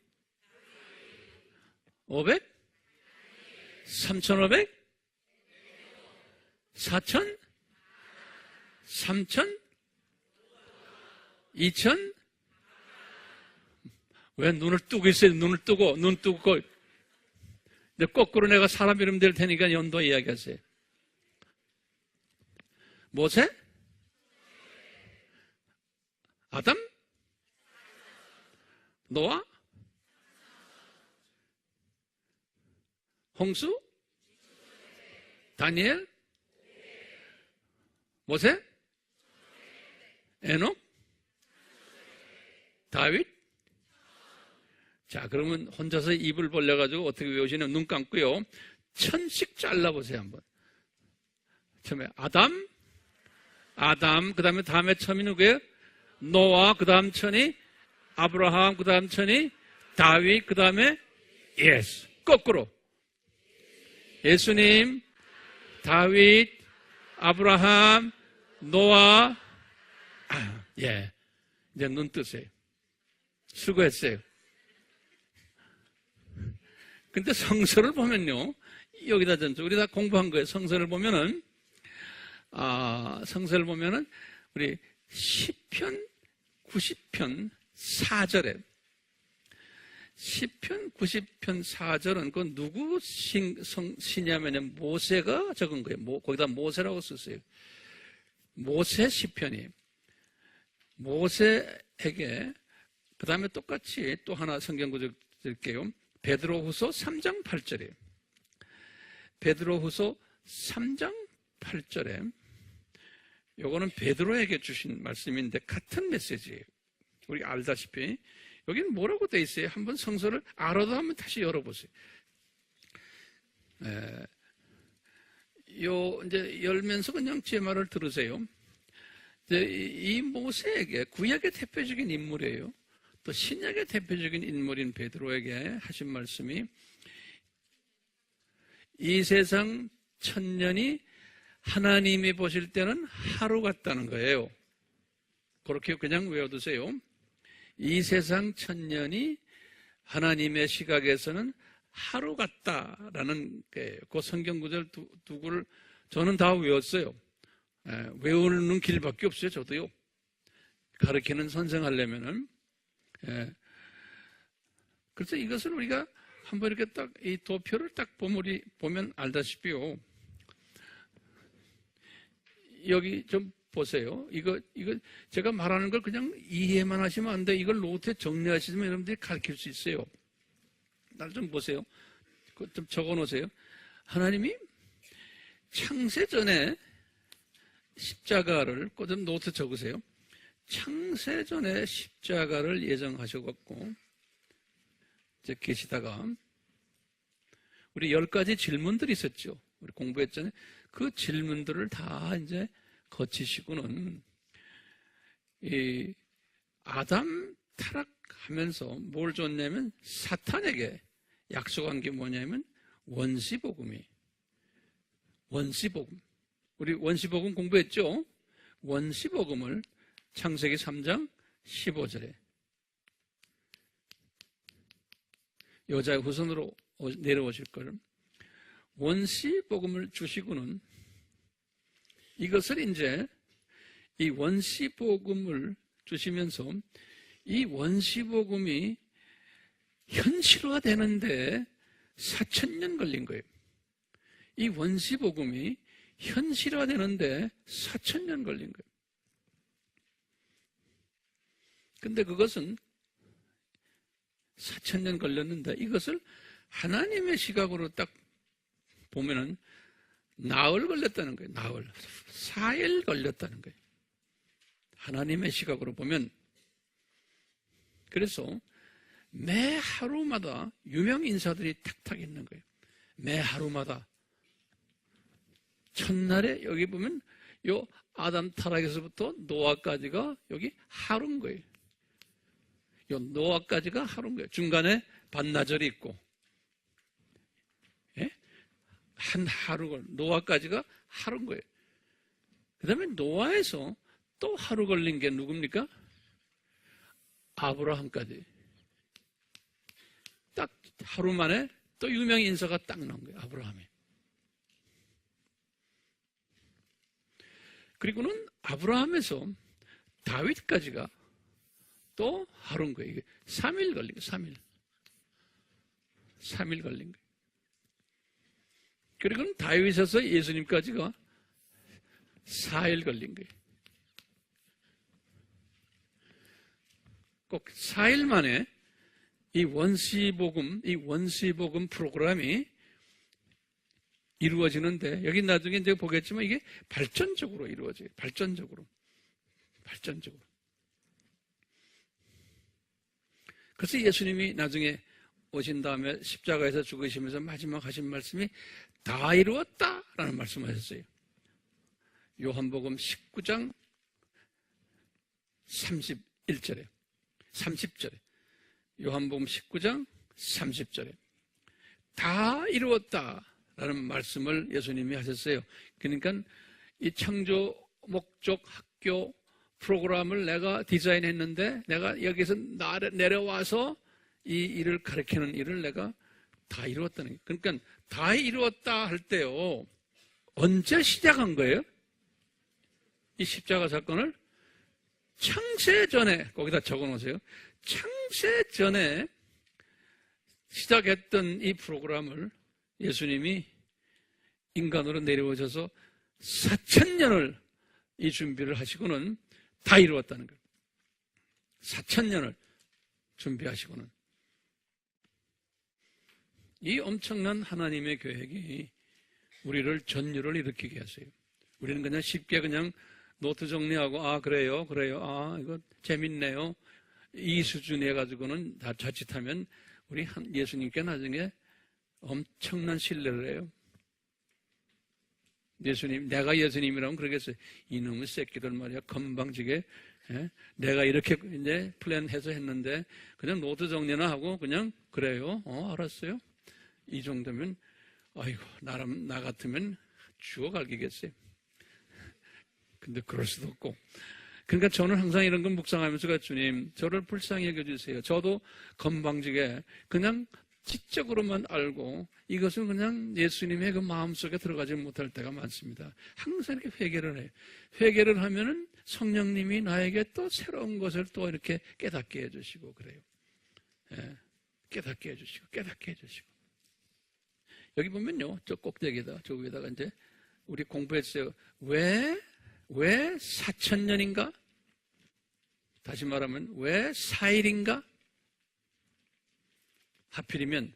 500 3,500 4,000 3,000 2,000 왜 눈을 뜨고 있어요? 눈을 뜨고, 눈 뜨고. 근데 거꾸로 내가 사람 이름 될 테니까 연도 이야기하세요. 모세? 아담? 노아? 홍수? 다니엘? 모세? 에녹? 다윗? 자, 그러면 혼자서 입을 벌려가지고 어떻게 외우시냐면 눈 감고요. 천씩 잘라보세요, 한번. 처음에 아담, 그 다음에 처음이 누구예요? 노아, 그 다음 천이 아브라함, 그 다음 천이 다윗, 그 다음에 예수. 거꾸로. 예수님, 다윗, 아브라함, 노아. 예. 이제 눈 뜨세요. 수고했어요. 근데 성서를 보면요. 여기다 우리 다 공부한 거예요. 성서를 보면은, 우리 시편 90편 4절에, 시편 90편 4절은 그 누구 시냐면 모세가 적은 거예요. 거기다 모세라고 썼어요. 모세 시편이. 모세에게, 그 다음에 똑같이 또 하나 성경 구절 드릴게요. 베드로후서 3장 8절이에요. 베드로후서 3장 8절에 요거는 베드로에게 주신 말씀인데 같은 메시지예요. 우리 알다시피 여기는 뭐라고 돼 있어요? 한번 성서를 알아도 한번 다시 열어보세요. 이제 열면서 그냥 제 말을 들으세요. 이 모세에게 구약의 대표적인 인물이에요. 또 신약의 대표적인 인물인 베드로에게 하신 말씀이 이 세상 1000년이 하나님이 보실 때는 하루 같다는 거예요. 그렇게 그냥 외워두세요. 이 세상 1000년이 하나님의 시각에서는 하루 같다라는 그 성경 구절 두 구를 저는 다 외웠어요. 외우는 길밖에 없어요. 저도요. 가르치는 선생 하려면은. 그래서 이것을 우리가 한번 이렇게 딱 이 도표를 딱 보면 알다시피요. 여기 좀 보세요. 이거 제가 말하는 걸 그냥 이해만 하시면 안 돼. 이걸 노트에 정리하시면 여러분들이 가르칠 수 있어요. 날 좀 보세요. 좀 적어 놓으세요. 하나님이 창세 전에 십자가를 좀 노트 적으세요. 창세 전에 십자가를 예정하셔갖고 이제 계시다가 우리 10가지 질문들이 있었죠. 우리 공부했잖아요. 그 질문들을 다 이제 거치시고는 이 아담 타락하면서 뭘 줬냐면 사탄에게 약속한 게 뭐냐면 원시복음이. 원시복음. 우리 원시복음 공부했죠? 원시복음을 창세기 3장 15절에 여자의 후손으로 내려오실 거를 원시복음을 주시고는 이것을 이제 이 원시복음을 주시면서 이 원시복음이 현실화되는데 4000년 걸린 거예요. 이 원시복음이 현실화되는데 4000년 걸린 거예요. 근데 그것은 4000년 걸렸는데 이것을 하나님의 시각으로 딱 보면은 나흘 걸렸다는 거예요. 나흘. 4일 걸렸다는 거예요. 하나님의 시각으로 보면. 그래서 매 하루마다 유명 인사들이 탁탁 있는 거예요. 매 하루마다. 첫날에 여기 보면 요 아담 타락에서부터 노아까지가 여기 하루인 거예요. 요 노아까지가 하루인 거예요. 중간에 반나절이 있고. 예? 한 하루 노아까지가 하루인 거예요. 그 다음에 노아에서 또 하루 걸린 게 누굽니까? 아브라함까지. 딱 하루 만에 또 유명 인사가 딱 나온 거예요. 아브라함이. 그리고는 아브라함에서 다윗까지가 또 하루인 거예요. 이게 3일 걸린 거예요. 3일 걸린 거예요. 그리고 다윗에서 예수님까지가 4일 걸린 거예요. 꼭 4일 만에 이 원시복음 프로그램이 이루어지는데, 여기 나중에 이제 보겠지만 이게 발전적으로 이루어져요. 발전적으로. 그래서 예수님이 나중에 오신 다음에 십자가에서 죽으시면서 마지막 하신 말씀이 다 이루었다라는 말씀하셨어요. 요한복음 19장 31절에 30절에 요한복음 19장 30절에 다 이루었다라는 말씀을 예수님이 하셨어요. 그러니까 이 창조 목적 학교 프로그램을 내가 디자인했는데 내가 여기서 내려와서 이 일을 가르치는 일을 내가 다 이루었다는 거예요. 그러니까 다 이루었다 할 때요, 언제 시작한 거예요? 이 십자가 사건을 창세 전에, 거기다 적어놓으세요. 창세 전에 시작했던 이 프로그램을 예수님이 인간으로 내려오셔서 4,000년을 이 준비를 하시고는 다 이루었다는 거예요. 4,000년을 준비하시고는. 이 엄청난 하나님의 계획이 우리를 전율을 일으키게 하세요. 우리는 그냥 쉽게 그냥 노트 정리하고, 아, 그래요. 아, 이거 재밌네요. 이 수준에 해가지고는 다 자칫하면 우리 예수님께 나중에 엄청난 신뢰를 해요. 예수님, 내가 예수님이라면 그러겠어요. 이놈의 새끼들 말이야. 건방지게. 내가 이렇게 이제 플랜해서 했는데, 그냥 노트 정리나 하고, 그냥, 그래요. 알았어요. 이 정도면, 아이고, 나 같으면 죽어갈기겠어요. 근데 그럴 수도 없고. 그러니까 저는 항상 이런 건 묵상하면서, 주님, 저를 불쌍히 여겨주세요. 저도 건방지게 그냥 지적으로만 알고 이것은 그냥 예수님의 그 마음속에 들어가지 못할 때가 많습니다. 항상 이렇게 회개를 해요. 회개를 하면은 성령님이 나에게 또 새로운 것을 또 이렇게 깨닫게 해주시고 그래요. 깨닫게 해주시고. 여기 보면요, 저 꼭대기에다, 저 위에다가 이제 우리 공부했어요. 왜 4,000년인가? 다시 말하면 왜 4일인가? 하필이면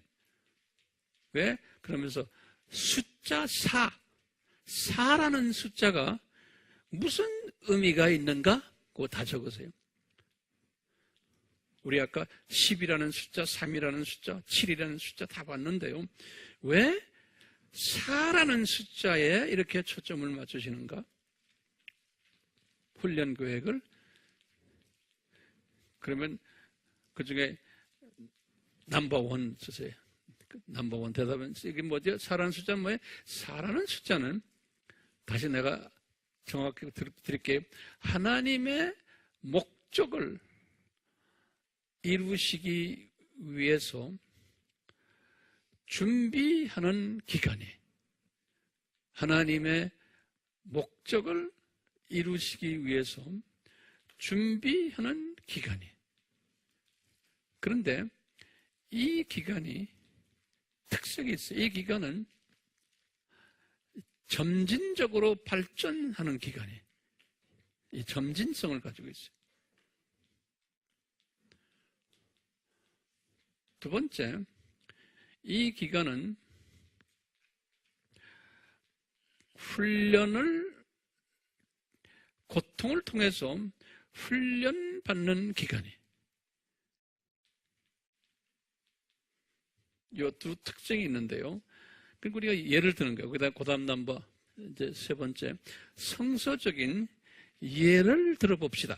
왜? 그러면서 숫자 4라는 숫자가 무슨 의미가 있는가? 그거 다 적으세요. 우리 아까 10이라는 숫자, 3이라는 숫자, 7이라는 숫자 다 봤는데요. 왜 4라는 숫자에 이렇게 초점을 맞추시는가? 훈련 계획을. 그러면 그 중에 넘버1 쓰세요. 넘버1 대답은 이게 뭐죠? 4라는 숫자는 뭐예요? 4라는 숫자는 다시 내가 정확히 드릴게요. 하나님의 목적을 이루시기 위해서 준비하는 기간이, 하나님의 목적을 이루시기 위해서 준비하는 기간이. 그런데 이 기간이 특색이 있어요. 이 기간은 점진적으로 발전하는 기간이, 이 점진성을 가지고 있어요. 두 번째, 이 기간은 고통을 통해서 훈련받는 기간이. 이 두 특징이 있는데요. 그리고 우리가 예를 드는 거예요. 그 다음 넘버, 이제 세 번째, 성서적인 예를 들어봅시다.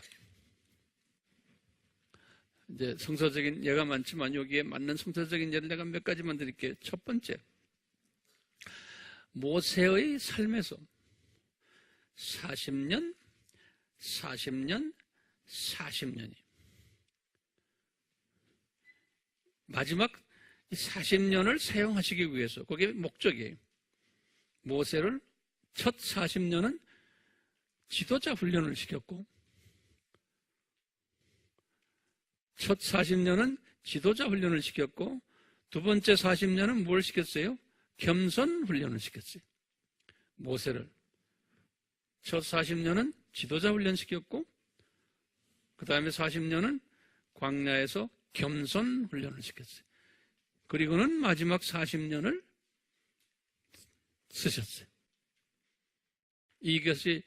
이제 성서적인 예가 많지만 여기에 맞는 성서적인 예를 내가 몇 가지만 드릴게요. 첫 번째, 모세의 삶에서 40년이 마지막 40년을 사용하시기 위해서, 그게 목적이에요. 모세를 첫 40년은 지도자 훈련을 시켰고, 첫 40년은 지도자 훈련을 시켰고 두 번째 40년은 뭘 시켰어요? 겸손 훈련을 시켰어요. 모세를. 첫 40년은 지도자 훈련 시켰고 그 다음에 40년은 광야에서 겸손 훈련을 시켰어요. 그리고는 마지막 40년을 쓰셨어요. 이것이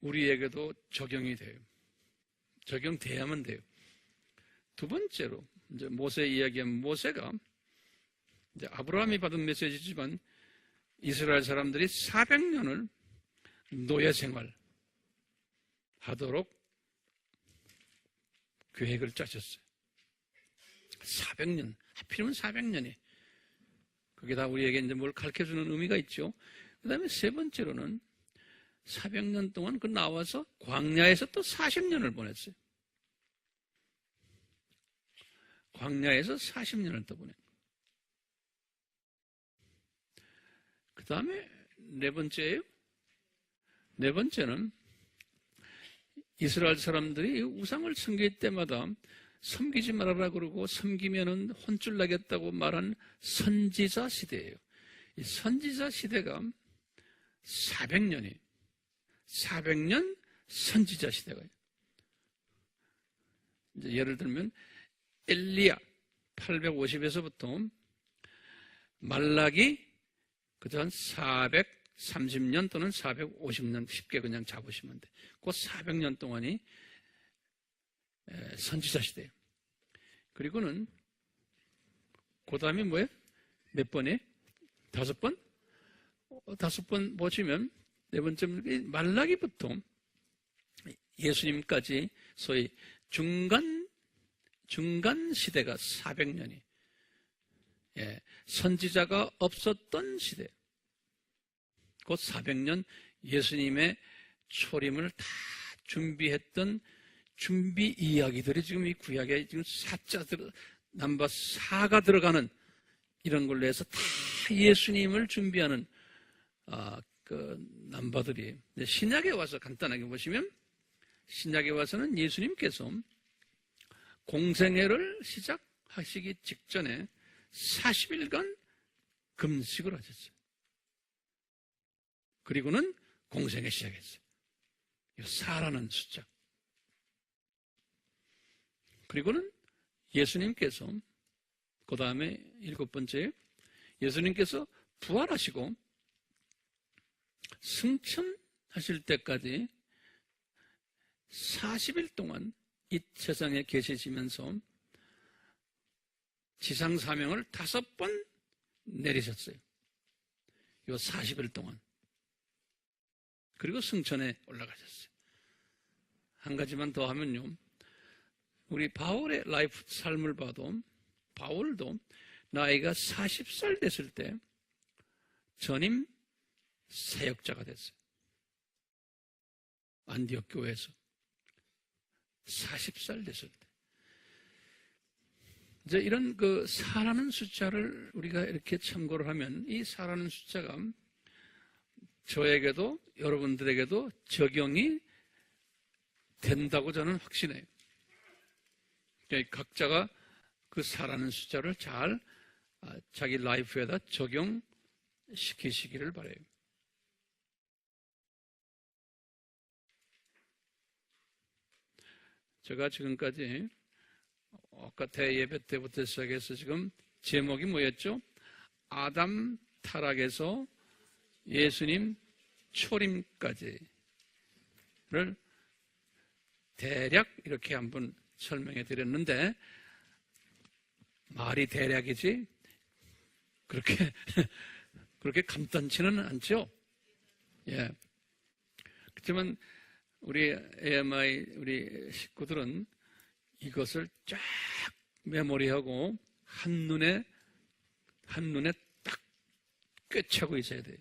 우리에게도 적용이 돼요. 적용돼야만 돼요. 두 번째로 이제 모세 이야기하면 모세가 이제 아브라함이 받은 메시지지만 이스라엘 사람들이 400년을 노예 생활 하도록 계획을 짜셨어요. 400년, 하필이면 400년이. 그게 다 우리에게 이제 뭘 가르쳐주는 의미가 있죠. 그 다음에 세 번째로는 400년 동안 그 나와서 광야에서 또 40년을 보냈어요. 광야에서 40년을 또 보냈어요. 그 다음에 네 번째예요. 네 번째는 이스라엘 사람들이 우상을 섬길 때마다 섬기지 말아라 그러고 섬기면은 혼쭐 나겠다고 말한 선지자 시대예요. 이 선지자 시대가 400년이 400년 선지자 시대가 이제 예를 들면 엘리야 850에서부터 말라기 그전 430년 또는 450년 쉽게 그냥 잡으시면 돼. 그 400년 동안이 선지자 시대예요. 그리고는 그 다음에 뭐예요? 몇 번에? 5번? 5번 보시면 네 번째 말라기부터 예수님까지 소위 중간 시대가 400년이 선지자가 없었던 시대. 곧 400년 예수님의 초림을 다 준비했던 준비 이야기들이 지금 이 구약에 지금 남바 4가 들어가는 이런 걸로 해서 다 예수님을 준비하는 그 남바들이 신약에 와서 간단하게 보시면 신약에 와서는 예수님께서 공생애를 시작하시기 직전에 40일간 금식을 하셨어요. 그리고는 공생애 시작했어요. 이 4라는 숫자. 그리고는 예수님께서 그 다음에 7번째 예수님께서 부활하시고 승천하실 때까지 40일 동안 이 세상에 계시면서 지상 사명을 5번 내리셨어요. 이 40일 동안. 그리고 승천에 올라가셨어요. 한 가지만 더 하면요. 우리 바울의 라이프 삶을 봐도 바울도 나이가 40살 됐을 때 전임 사역자가 됐어요. 안디옥 교회에서 40살 됐을 때. 이제 이런 그 4라는 숫자를 우리가 이렇게 참고를 하면 이 4라는 숫자가 저에게도 여러분들에게도 적용이 된다고 저는 확신해요. 각자가 그 4라는 숫자를 잘 자기 라이프에다 적용시키시기를 바라요. 제가 지금까지 아까 대예배 때부터 시작해서 지금 제목이 뭐였죠? 아담 타락에서 예수님 초림까지를 대략 이렇게 한번 설명해 드렸는데 말이 대략이지 그렇게 간단치는 않죠. 예. 그렇지만 우리 AMI 우리 식구들은 이것을 쫙 메모리하고 한눈에 딱 꿰차고 있어야 돼요.